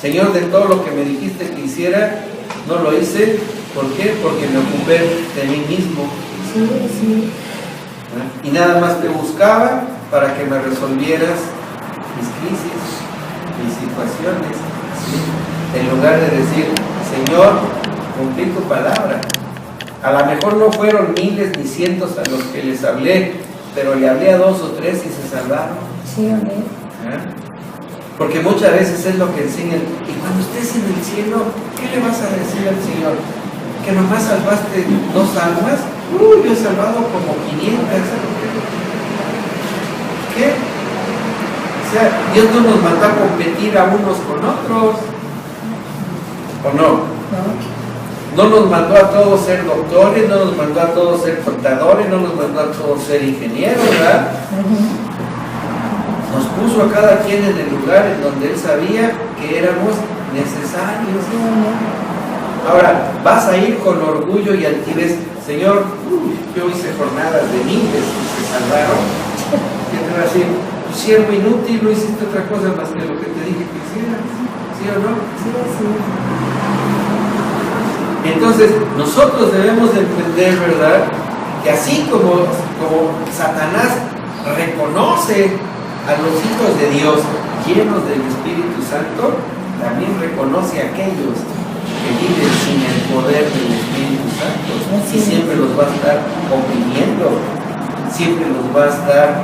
Señor, de todo lo que me dijiste que hiciera, no lo hice. ¿Por qué? Porque me ocupé de mí mismo. Sí, sí. Y nada más te buscaba para que me resolvieras mis crisis, mis situaciones, ¿sí? En lugar de decir, Señor, cumplí tu palabra. A lo mejor no fueron miles ni cientos a los que les hablé, pero le hablé a 2 o 3 y se salvaron. Sí, amén. Porque muchas veces es lo que enseñan. Y cuando estés en el cielo, ¿qué le vas a decir al Señor? ¿Que nomás salvaste 2 almas? Yo he salvado como 500. ¿Qué? O sea, Dios no nos mandó a competir a unos con otros. ¿O no? No nos mandó a todos ser doctores, no nos mandó a todos ser contadores, no nos mandó a todos ser ingenieros, ¿verdad? Nos puso a cada quien en el lugar en donde Él sabía que éramos necesarios. Ahora, vas a ir con orgullo y altivez. Señor, yo hice jornadas de miles y se salvaron. ¿Qué te va a decir? Tu siervo inútil, no hiciste otra cosa más que lo que te dije que hicieras. ¿Sí o no? Sí, sí. Entonces, nosotros debemos de entender, ¿verdad?, que así como Satanás reconoce a los hijos de Dios llenos del Espíritu Santo, también reconoce a aquellos que viven sin el poder del Espíritu Santo. Y siempre los va a estar oprimiendo, siempre los va a estar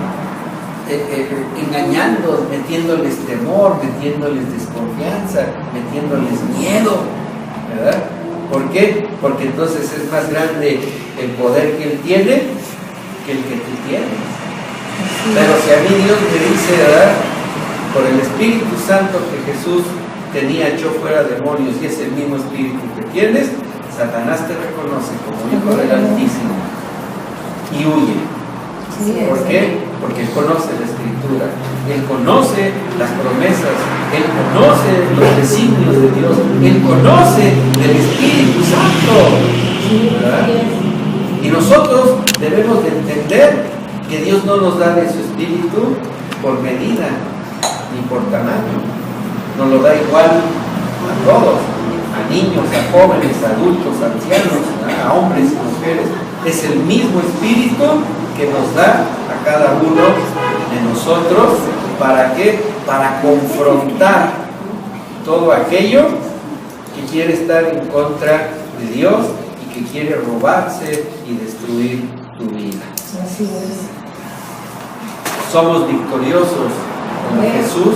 engañando, metiéndoles temor, metiéndoles desconfianza, metiéndoles miedo, ¿verdad? ¿Por qué? Porque entonces es más grande el poder que Él tiene que el que tú tienes. Pero si a mí Dios me dice, ¿verdad?, por el Espíritu Santo que Jesús tenía, echó fuera demonios, y es el mismo Espíritu que tienes, Satanás te reconoce como hijo del Altísimo y huye. ¿Por qué? Porque Él conoce la Escritura, Él conoce las promesas, Él conoce los designios de Dios, Él conoce del Espíritu Santo, ¿verdad? Y nosotros debemos de entender que Dios no nos da de su Espíritu por medida ni por tamaño, nos lo da igual a todos, a niños, a jóvenes, a adultos, a ancianos, a hombres y mujeres. Es el mismo Espíritu que nos da a cada uno de nosotros. ¿Para qué? Para confrontar todo aquello que quiere estar en contra de Dios y que quiere robarse y destruir tu vida. Así es. Somos victoriosos como Jesús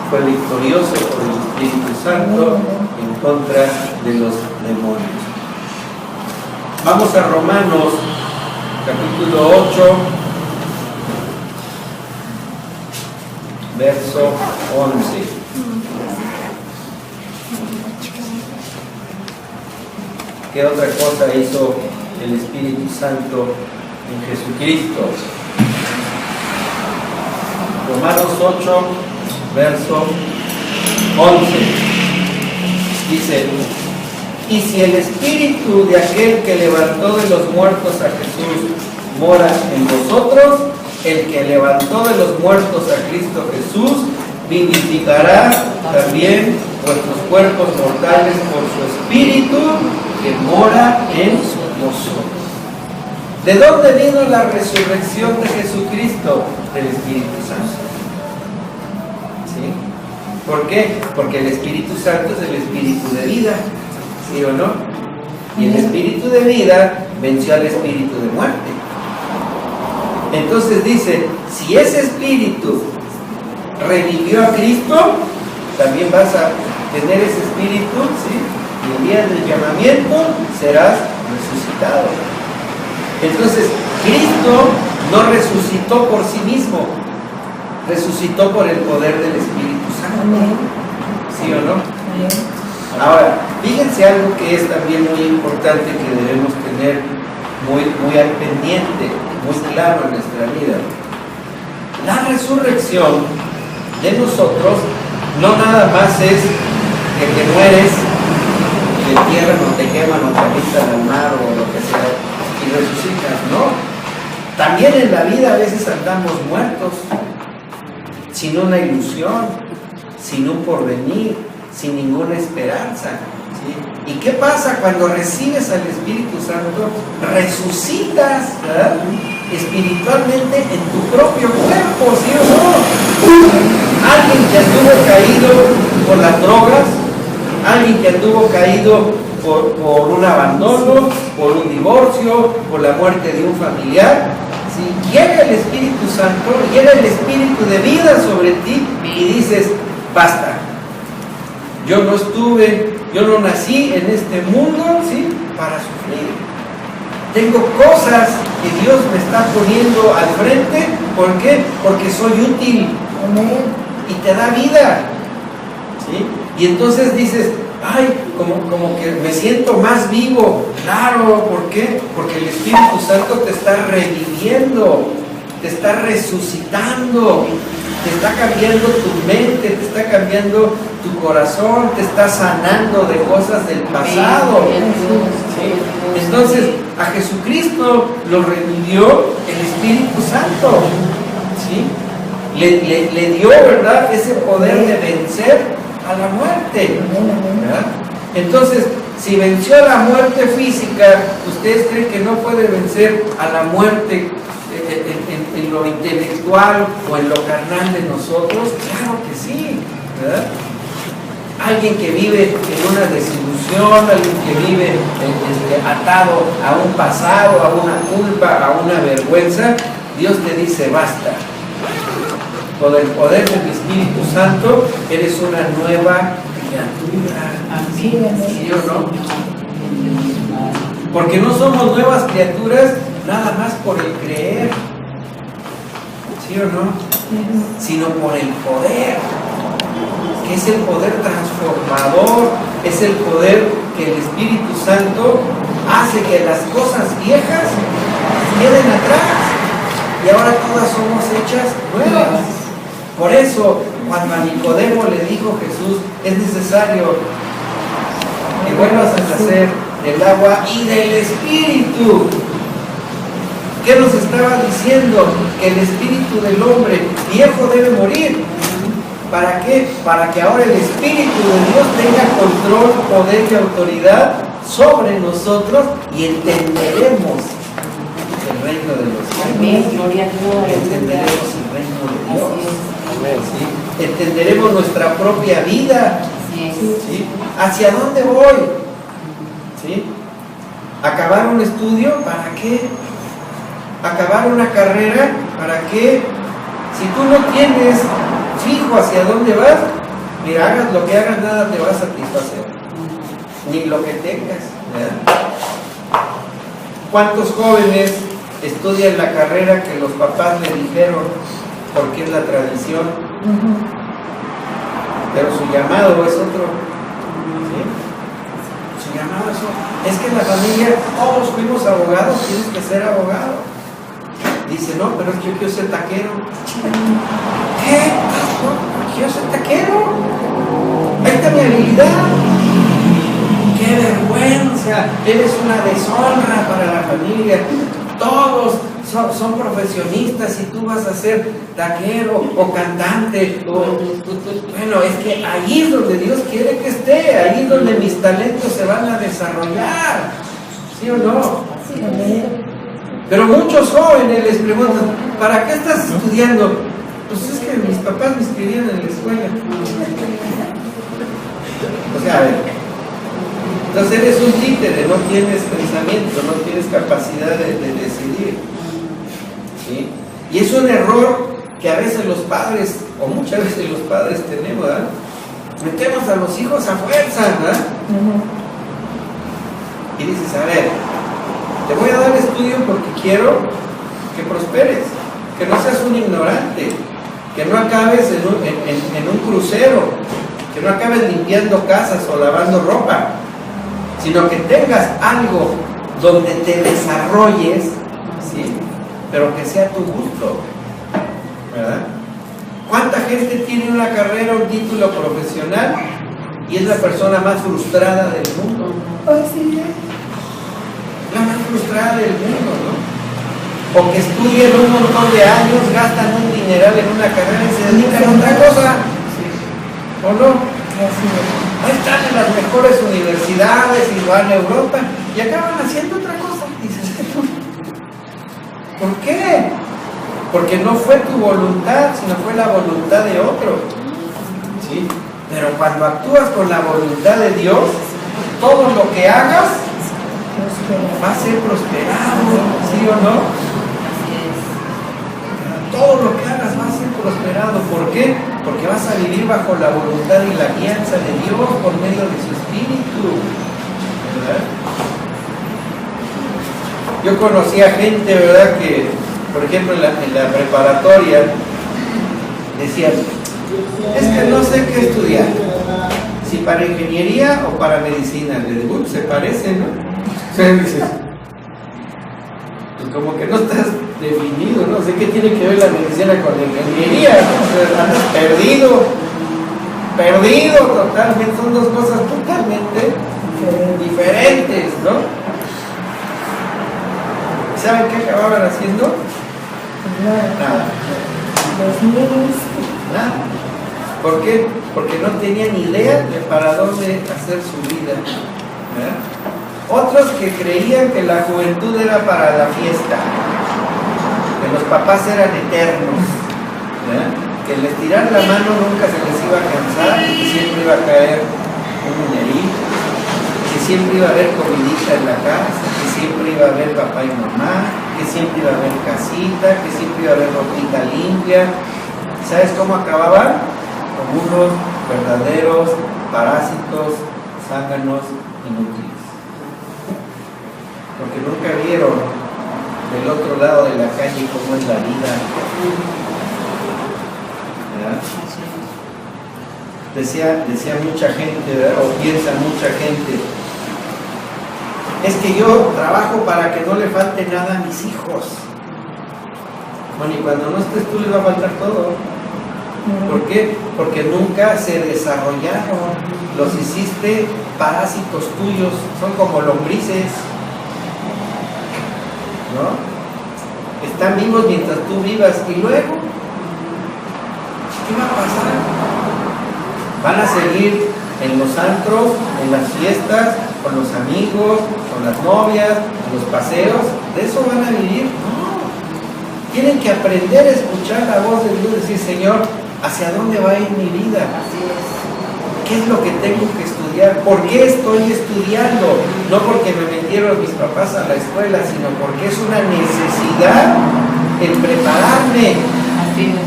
fue victorioso por el Espíritu Santo en contra de los demonios. Vamos a Romanos capítulo 8, verso 11. ¿Qué otra cosa hizo el Espíritu Santo en Jesucristo? Romanos 8, verso 11. Dice: y si el Espíritu de aquel que levantó de los muertos a Jesús mora en vosotros, el que levantó de los muertos a Cristo Jesús vivificará también vuestros cuerpos mortales por su Espíritu que mora en vosotros. ¿De dónde vino la resurrección de Jesucristo? Del Espíritu Santo. ¿Sí? ¿Por qué? Porque el Espíritu Santo es el Espíritu de vida. ¿Sí o no? Y el Espíritu de vida venció al Espíritu de muerte. Entonces dice, si ese Espíritu revivió a Cristo, también vas a tener ese Espíritu, ¿sí? Y el día del llamamiento serás resucitado. Entonces, Cristo no resucitó por sí mismo, resucitó por el poder del Espíritu Santo. ¿Sí o no? Ahora, fíjense algo que es también muy importante que debemos tener muy al pendiente, muy claro en nuestra vida. La resurrección de nosotros no nada más es que te mueres, te entierran o te queman o te avientan al mar o lo que sea y resucitas, ¿no? También en la vida a veces andamos muertos, sin una ilusión, sin un porvenir, sin ninguna esperanza. ¿Sí? ¿Y qué pasa cuando recibes al Espíritu Santo? Resucitas, ¿verdad?, espiritualmente en tu propio cuerpo, ¿sí o no? Alguien que anduvo caído por las drogas, alguien que anduvo caído por un abandono, por un divorcio, por la muerte de un familiar, si llega el Espíritu Santo, llega el Espíritu de vida sobre ti y dices, basta, yo no nací en este mundo, ¿sí?, para sufrir. Tengo cosas que Dios me está poniendo al frente. ¿Por qué? Porque soy útil. Amén. Y te da vida. ¿Sí? Y entonces dices, ay, como que me siento más vivo. Claro, ¿por qué? Porque el Espíritu Santo te está reviviendo, te está resucitando, te está cambiando tu mente, te está cambiando tu corazón, te está sanando de cosas del pasado. ¿Sí? Entonces, a Jesucristo lo revivió el Espíritu Santo. ¿Sí? Le dio, ¿verdad?, ese poder de vencer a la muerte, ¿verdad? Entonces, si venció a la muerte física, ¿ustedes creen que no puede vencer a la muerte en lo intelectual o en lo carnal de nosotros? Claro que sí, ¿verdad? Alguien que vive en una desilusión, alguien que vive atado a un pasado, a una culpa, a una vergüenza, Dios te dice, basta. Por el poder del Espíritu Santo, eres una nueva criatura. ¿Sí o no? Porque no somos nuevas criaturas nada más por el creer, ¿sí o no? Sino por el poder, que es el poder transformador, es el poder que el Espíritu Santo hace que las cosas viejas queden atrás y ahora todas somos hechas nuevas. Por eso, cuando a Nicodemo le dijo Jesús, es necesario que vuelvas a nacer del agua y del Espíritu. ¿Qué nos estaba diciendo? Que el espíritu del hombre viejo debe morir. ¿Para qué? Para que ahora el Espíritu de Dios tenga control, poder y autoridad sobre nosotros y entenderemos el reino de los cielos. Amén, gloria a Dios. Entenderemos el reino de Dios. ¿Sí? Entenderemos nuestra propia vida. ¿Sí? ¿Hacia dónde voy? ¿Sí? ¿Acabar un estudio? ¿Para qué? ¿Acabar una carrera? ¿Para qué? Si tú no tienes fijo hacia dónde vas, mira, hagas lo que hagas, nada te va a satisfacer. Ni lo que tengas, ¿verdad? ¿Cuántos jóvenes estudian la carrera que los papás le dijeron porque es la tradición? Pero su llamado es otro. ¿Sí? Su llamado es otro. Es que en la familia todos fuimos abogados, tienes que ser abogado. Dice, no, pero es que yo quiero ser taquero. ¿Qué? No, quiero ser taquero. Ahí está mi habilidad. ¡Qué vergüenza! Eres una deshonra para la familia. Todos son profesionistas y tú vas a ser taquero o cantante. Bueno, es que ahí es donde Dios quiere que esté. Ahí es donde mis talentos se van a desarrollar. ¿Sí o no? Sí. Pero muchos jóvenes les preguntan, ¿para qué estás estudiando? Pues es que mis papás me inscribieron en la escuela. O sea, a ver, entonces eres un títere, no tienes pensamiento, no tienes capacidad de decidir. ¿Sí? Y es un error que a veces los padres, o muchas veces los padres tenemos, ¿verdad? Metemos a los hijos a fuerza, ¿verdad? Y dices, a ver, te voy a dar estudio porque quiero que prosperes, que no seas un ignorante, que no acabes en un crucero, que no acabes limpiando casas o lavando ropa, sino que tengas algo donde te desarrolles, ¿sí? Pero que sea tu gusto, ¿verdad? ¿Cuánta gente tiene una carrera, un título profesional y es la persona más frustrada del mundo? La más frustrada del mundo, ¿no? O que estudian un montón de años, gastan un dineral en una carrera y se dedican a otra cosa. ¿O no? Así es. Ahí están en las mejores universidades y van a Europa y acaban haciendo otra cosa. Dices, ¿por qué? Porque no fue tu voluntad, sino fue la voluntad de otro. ¿Sí? Pero cuando actúas con la voluntad de Dios, todo lo que hagas va a ser prosperado, ¿sí o no? Todo lo que hagas va a ser prosperado. ¿Por qué? Porque vas a vivir bajo la voluntad y la guianza de Dios por medio de su Espíritu, ¿verdad? Yo conocí a gente, ¿verdad?, que, por ejemplo, en la preparatoria decían, es que no sé qué estudiar, si para ingeniería o para medicina. Le digo, se parecen, ¿no? Dices, pues como que no estás definido, no sé qué tiene que ver la medicina con la ingeniería, ¿no? O sea, andas perdido totalmente, son dos cosas totalmente diferentes, ¿no? ¿Saben qué acababan haciendo? Nada. Nada. ¿Por qué? Porque no tenían idea de para dónde hacer su vida, ¿verdad? Otros que creían que la juventud era para la fiesta, que los papás eran eternos, ¿verdad? Que el estirar la mano nunca se les iba a cansar, que siempre iba a caer un dinerito, que siempre iba a haber comidita en la casa, que siempre iba a haber papá y mamá, que siempre iba a haber casita, que siempre iba a haber ropita limpia. ¿Sabes cómo acababan? Como unos verdaderos parásitos, zánganos, inútiles. Porque nunca vieron del otro lado de la calle cómo es la vida. ¿Verdad? Decía mucha gente, ¿verdad? O piensa mucha gente, es que yo trabajo para que no le falte nada a mis hijos. Bueno, y cuando no estés tú les va a faltar todo. ¿Por qué? Porque nunca se desarrollaron. Los hiciste parásitos tuyos, son como lombrices, ¿no? Están vivos mientras tú vivas y luego, ¿qué va a pasar? Van a seguir en los antros, en las fiestas, con los amigos, con las novias, en los paseos. ¿De eso van a vivir? No. Tienen que aprender a escuchar la voz de Dios y decir, Señor, ¿hacia dónde va a ir mi vida? ¿Qué es lo que tengo que estudiar? ¿Por qué estoy estudiando? No porque me metieron mis papás a la escuela, sino porque es una necesidad el prepararme,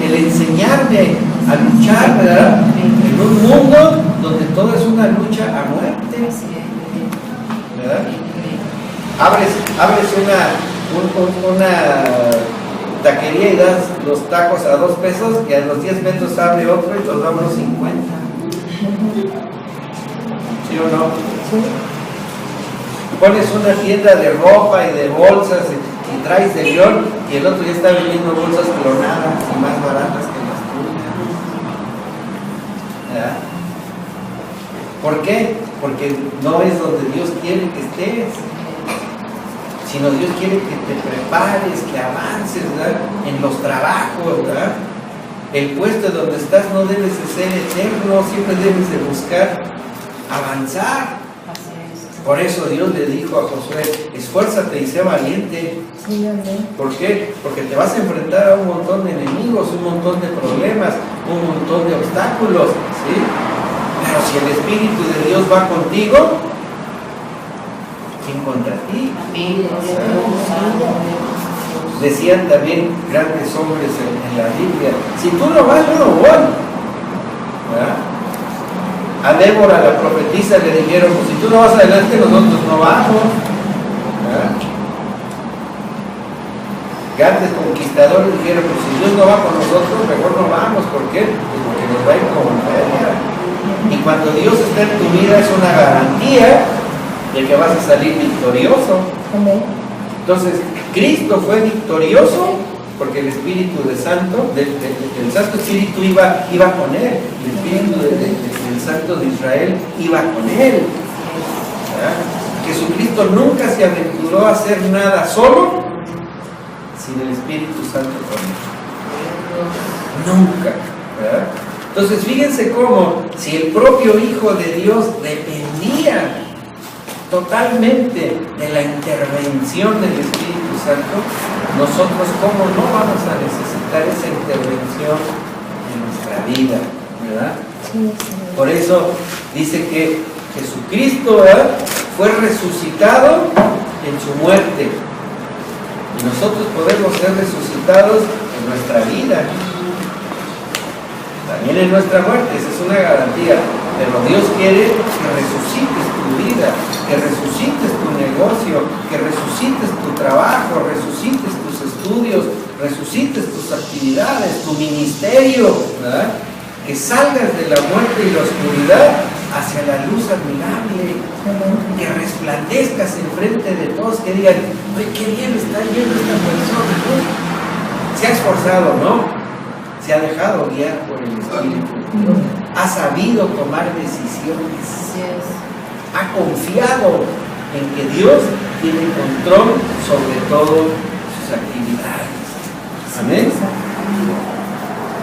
el enseñarme a luchar, ¿verdad? En un mundo donde todo es una lucha a muerte, ¿verdad? Abres una taquería y das los tacos a 2 pesos y a los 10 metros abre otro y los damos 50. ¿Sí o no? Sí. Pones una tienda de ropa y de bolsas y traes de León y el otro ya está vendiendo bolsas clonadas y más baratas que las tuyas. ¿Verdad? ¿Por qué? Porque no es donde Dios quiere que estés, sino Dios quiere que te prepares, que avances, ¿verdad? En los trabajos, ¿verdad? El puesto donde estás no debes de ser eterno, siempre debes de buscar avanzar. Por eso Dios le dijo a Josué, esfuérzate y sé valiente. Sí, amén. ¿Por qué? Porque te vas a enfrentar a un montón de enemigos, un montón de problemas, un montón de obstáculos, ¿sí? Pero si el Espíritu de Dios va contigo, ¿quién contra ti? Decían también grandes hombres en la Biblia, si tú no vas, yo no voy. ¿Verdad? A Débora, la profetisa, le dijeron, pues si tú no vas adelante, nosotros no vamos. ¿Verdad? Grandes conquistadores dijeron, pues si Dios no va con nosotros, mejor no vamos. ¿Por qué? Pues porque nos va a ir como feria. Y cuando Dios está en tu vida es una garantía de que vas a salir victorioso. Amén. Entonces, Cristo fue victorioso porque el Espíritu del Santo Espíritu iba con él. El Espíritu del Santo de Israel iba con él. ¿Verdad? Jesucristo nunca se aventuró a hacer nada solo sin el Espíritu Santo con él. Nunca. ¿Verdad? Entonces fíjense cómo si el propio Hijo de Dios dependía totalmente de la intervención del Espíritu Santo, nosotros cómo no vamos a necesitar esa intervención en nuestra vida, ¿verdad? Sí, Señor. Por eso dice que Jesucristo, ¿verdad?, fue resucitado en su muerte. Y nosotros podemos ser resucitados en nuestra vida, también en nuestra muerte, esa es una garantía. Pero Dios quiere que resucites tu vida, que resucites tu negocio, que resucites tu trabajo, resucites tus estudios, resucites tus actividades, tu ministerio, ¿verdad? Que salgas de la muerte y la oscuridad hacia la luz admirable, que resplandezcas enfrente de todos, que digan, ¡ay, qué bien está yendo esta persona! ¿No? Se ha esforzado, ¿no? Se ha dejado guiar por el Espíritu. Ha sabido tomar decisiones. Yes. Ha confiado en que Dios tiene control sobre todas sus actividades. Amén.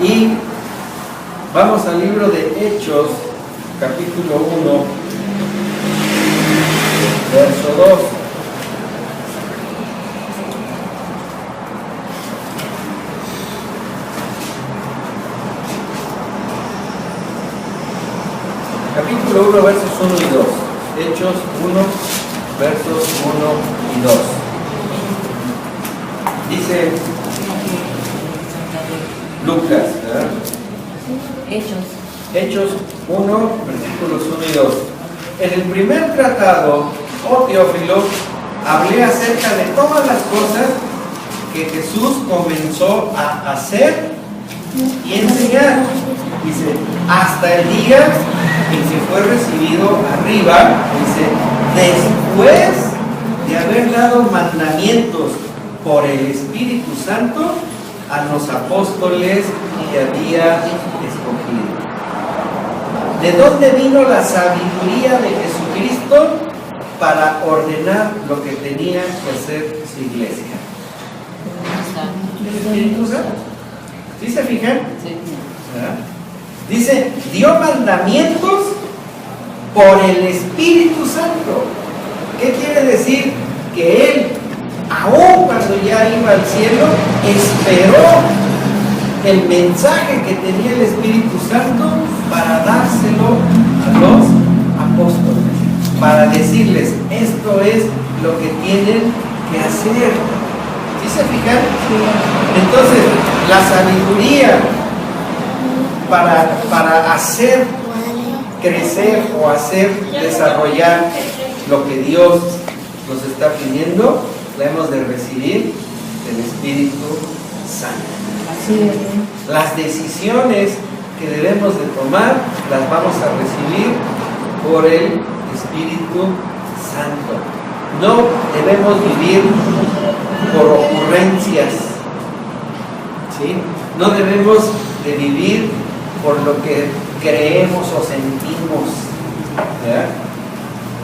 Y vamos al libro de Hechos, capítulo 1, verso 2. Capítulo 1, versos 1 y 2. Hechos 1, versos 1 y 2. Dice Lucas, ¿verdad? Hechos 1, versículos 1 y 2. En el primer tratado, oh Teófilo, hablé acerca de todas las cosas que Jesús comenzó a hacer y enseñar. Dice, hasta el día en que fue recibido arriba, dice, después de haber dado mandamientos por el Espíritu Santo a los apóstoles que había escogido. ¿De dónde vino la sabiduría de Jesucristo para ordenar lo que tenía que hacer su iglesia? ¿El Espíritu Santo? ¿Sí se fijan? Sí. ¿Verdad? Dice, dio mandamientos por el Espíritu Santo. ¿Qué quiere decir? Que Él, aún cuando ya iba al cielo, esperó el mensaje que tenía el Espíritu Santo para dárselo a los apóstoles, para decirles, esto es lo que tienen que hacer. ¿Sí se fijan? Entonces, la sabiduría para hacer crecer o hacer desarrollar lo que Dios nos está pidiendo, la hemos de recibir del Espíritu Santo. Las decisiones que debemos de tomar las vamos a recibir por el Espíritu Santo. No debemos vivir por ocurrencias, ¿sí? No debemos de vivir por lo que creemos o sentimos, ¿verdad?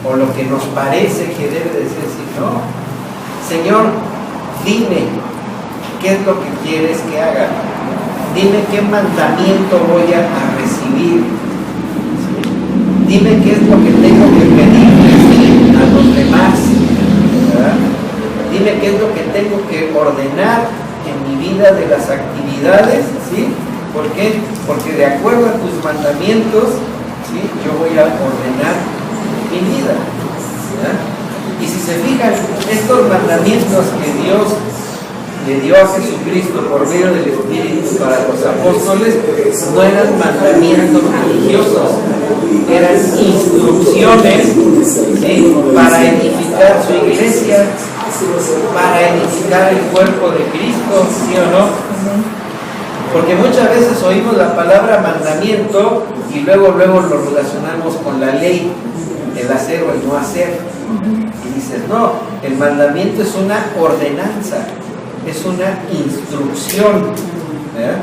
O lo que nos parece que debe de ser. No, Señor, dime qué es lo que quieres que haga, dime qué mandamiento voy a recibir, ¿sí? Dime qué es lo que tengo que pedirles a los demás, ¿verdad? Dime qué es lo que tengo que ordenar en mi vida de las actividades, ¿sí? ¿Por qué? Porque de acuerdo a tus mandamientos, ¿sí?, yo voy a ordenar mi vida, ¿verdad? Y si se fijan, estos mandamientos que Dios le dio a Jesucristo por medio del Espíritu para los apóstoles, no eran mandamientos religiosos, eran instrucciones, ¿sí?, para edificar su iglesia, para edificar el cuerpo de Cristo, ¿sí o no? Porque muchas veces oímos la palabra mandamiento y luego lo relacionamos con la ley, el hacer o el no hacer. Y dices, no, el mandamiento es una ordenanza, es una instrucción, ¿verdad?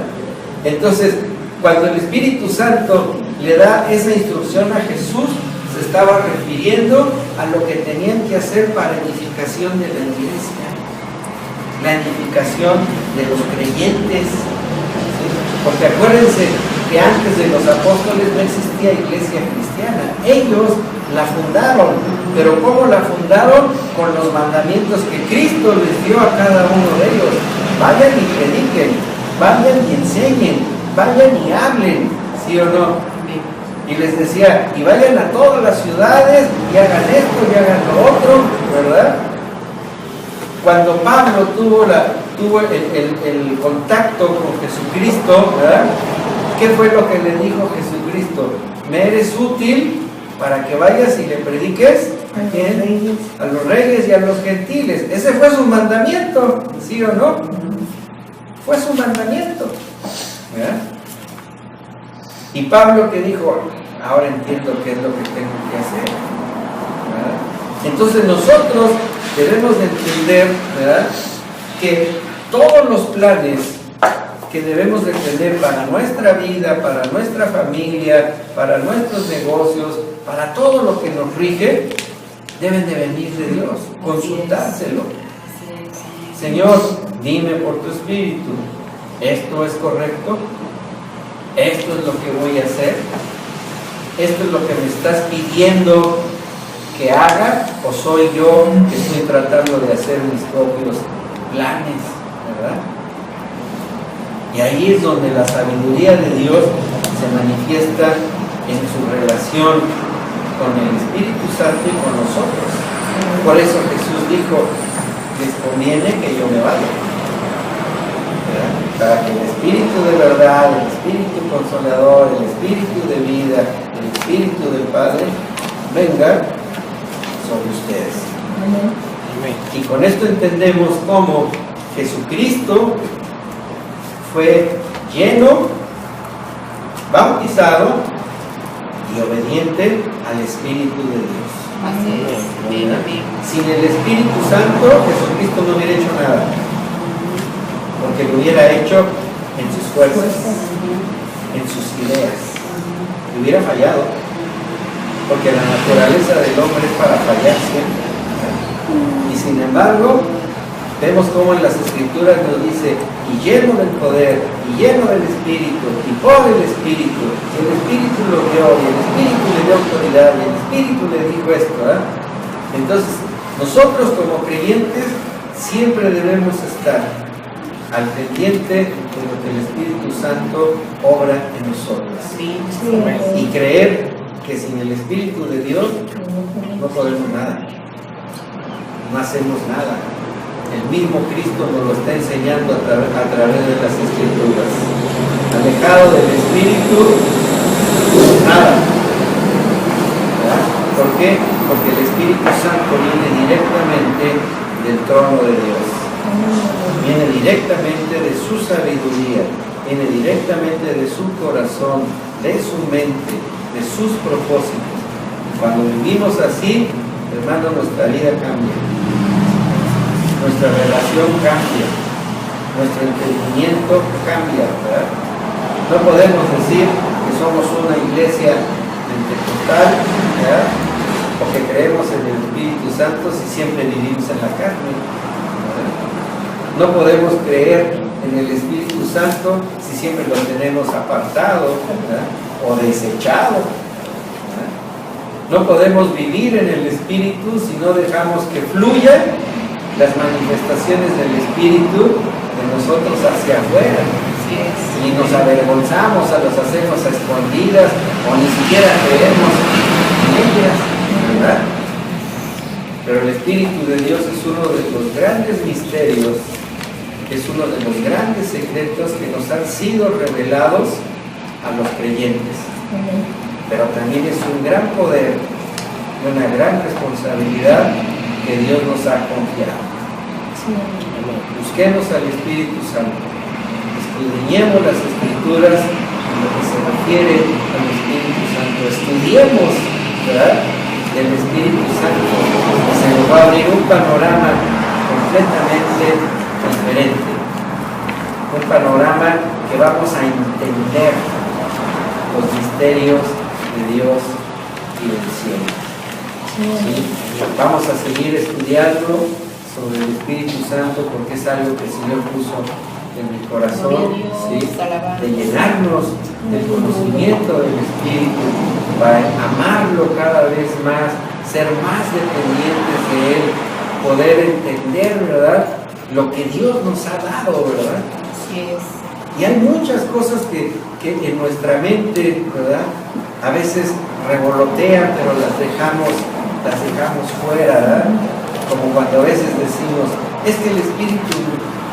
Entonces, cuando el Espíritu Santo le da esa instrucción a Jesús, se estaba refiriendo a lo que tenían que hacer para edificación de la iglesia, la edificación de los creyentes. Porque acuérdense que antes de los apóstoles no existía iglesia cristiana. Ellos la fundaron, pero ¿cómo la fundaron? Con los mandamientos que Cristo les dio a cada uno de ellos. Vayan y prediquen, vayan y enseñen, vayan y hablen, ¿sí o no? Y les decía, y vayan a todas las ciudades y hagan esto y hagan lo otro, ¿verdad? Cuando Pablo tuvo el contacto con Jesucristo, ¿verdad? ¿Qué fue lo que le dijo Jesucristo? Me eres útil para que vayas y le prediques ¿a quién? A los reyes y a los gentiles. Ese fue su mandamiento, ¿sí o no? Fue su mandamiento, ¿verdad? Y Pablo que dijo, ahora entiendo qué es lo que tengo que hacer, ¿verdad? Entonces nosotros debemos de entender, ¿verdad?, que todos los planes que debemos de tener para nuestra vida, para nuestra familia, para nuestros negocios, para todo lo que nos rige, deben de venir de Dios, consultárselo. Señor, dime por tu espíritu, ¿esto es correcto? ¿Esto es lo que voy a hacer? ¿Esto es lo que me estás pidiendo que haga? ¿O soy yo que estoy tratando de hacer mis propios planes? ¿Verdad? Y ahí es donde la sabiduría de Dios se manifiesta en su relación con el Espíritu Santo y con nosotros. Por eso Jesús dijo, les conviene que yo me vaya, ¿verdad? Para que el Espíritu de verdad, el Espíritu Consolador, el Espíritu de vida, el Espíritu del Padre venga sobre ustedes. Amén. Y con esto entendemos cómo Jesucristo fue lleno, bautizado y obediente al Espíritu de Dios. Así es. ¿Verdad? Sin el Espíritu Santo, Jesucristo no hubiera hecho nada, porque lo hubiera hecho en sus fuerzas, en sus ideas, y hubiera fallado, porque la naturaleza del hombre es para fallar siempre. Y sin embargo, vemos cómo en las Escrituras nos dice, y lleno del poder, y lleno del Espíritu, y por el Espíritu, y el Espíritu lo dio, y el Espíritu le dio autoridad, y el Espíritu le dijo esto, ¿eh? Entonces, nosotros como creyentes siempre debemos estar al pendiente de lo que el Espíritu Santo obra en nosotros. Y creer que sin el Espíritu de Dios no podemos nada, no hacemos nada. El mismo Cristo nos lo está enseñando a través de las Escrituras. Alejado del Espíritu, nada. ¿Verdad? ¿Por qué? Porque el Espíritu Santo viene directamente del trono de Dios. Viene directamente de su sabiduría, viene directamente de su corazón, de su mente, de sus propósitos. Cuando vivimos así, hermano, nuestra vida cambia. Nuestra relación cambia, nuestro entendimiento cambia, ¿verdad? No podemos decir que somos una iglesia pentecostal, ¿verdad?, o que creemos en el Espíritu Santo si siempre vivimos en la carne, ¿verdad? No podemos creer en el Espíritu Santo si siempre lo tenemos apartado, ¿verdad?, o desechado, ¿verdad? No podemos vivir en el Espíritu si no dejamos que fluya las manifestaciones del Espíritu de nosotros hacia afuera. Y nos avergonzamos, las hacemos a escondidas o ni siquiera creemos en ellas, ¿verdad? Pero el Espíritu de Dios es uno de los grandes misterios, es uno de los grandes secretos que nos han sido revelados a los creyentes. Pero también es un gran poder y una gran responsabilidad que Dios nos ha confiado. Busquemos al Espíritu Santo, escudriñemos las Escrituras en lo que se refiere al Espíritu Santo, estudiemos, ¿verdad?, del Espíritu Santo, y se nos va a abrir un panorama completamente diferente, un panorama que vamos a entender los misterios de Dios y del cielo. ¿Sí? Vamos a seguir estudiando sobre el Espíritu Santo porque es algo que el Señor puso en el corazón, Gloria a Dios, ¿sí? alabanza. De llenarnos del conocimiento del Espíritu, para amarlo cada vez más, ser más dependientes de Él, poder entender, ¿verdad?, lo que Dios nos ha dado, ¿verdad? Así es. Y hay muchas cosas que en nuestra mente, ¿verdad?, a veces revolotean, pero las dejamos fuera, ¿verdad? Como cuando a veces decimos, es que el Espíritu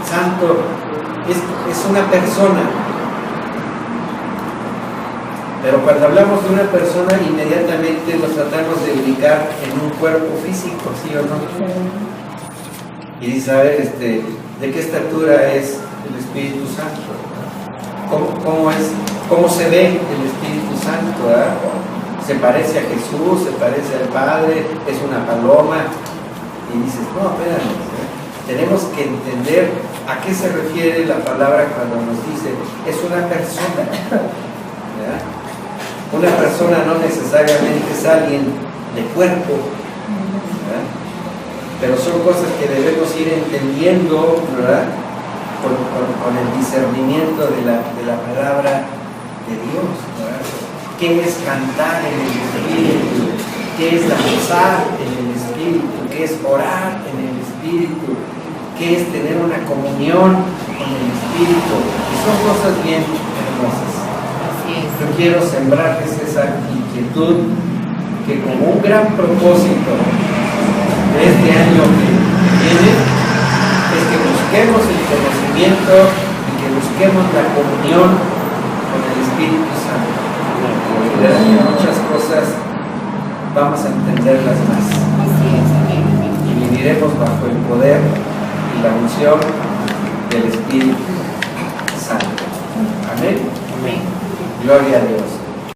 Santo es una persona. Pero cuando hablamos de una persona, inmediatamente lo tratamos de ubicar en un cuerpo físico, ¿sí o no? Y dice, a ver, ¿de qué estatura es el Espíritu Santo? ¿Cómo se ve el Espíritu Santo? ¿Verdad? ¿Se parece a Jesús? ¿Se parece al Padre? ¿Es una paloma? Y dices, no, espérame, ¿verdad? Tenemos que entender a qué se refiere la palabra cuando nos dice, es una persona, ¿verdad? Una persona no necesariamente es alguien de cuerpo, ¿verdad? Pero son cosas que debemos ir entendiendo, ¿verdad?, con el discernimiento de la palabra de Dios, ¿verdad? ¿Qué es cantar en el Espíritu? ¿Qué es danzar en el Espíritu? ¿Qué es orar en el Espíritu? ¿Qué es tener una comunión con el Espíritu? Y son cosas bien hermosas. Así es. Yo quiero sembrarles esa inquietud, que como un gran propósito de este año que viene es que busquemos el conocimiento y que busquemos la comunión con el Espíritu Santo. Y verán que muchas cosas vamos a entenderlas más Así es. Amén. y viviremos bajo el poder y la unción del Espíritu Santo. Amén. Amén. Gloria a Dios.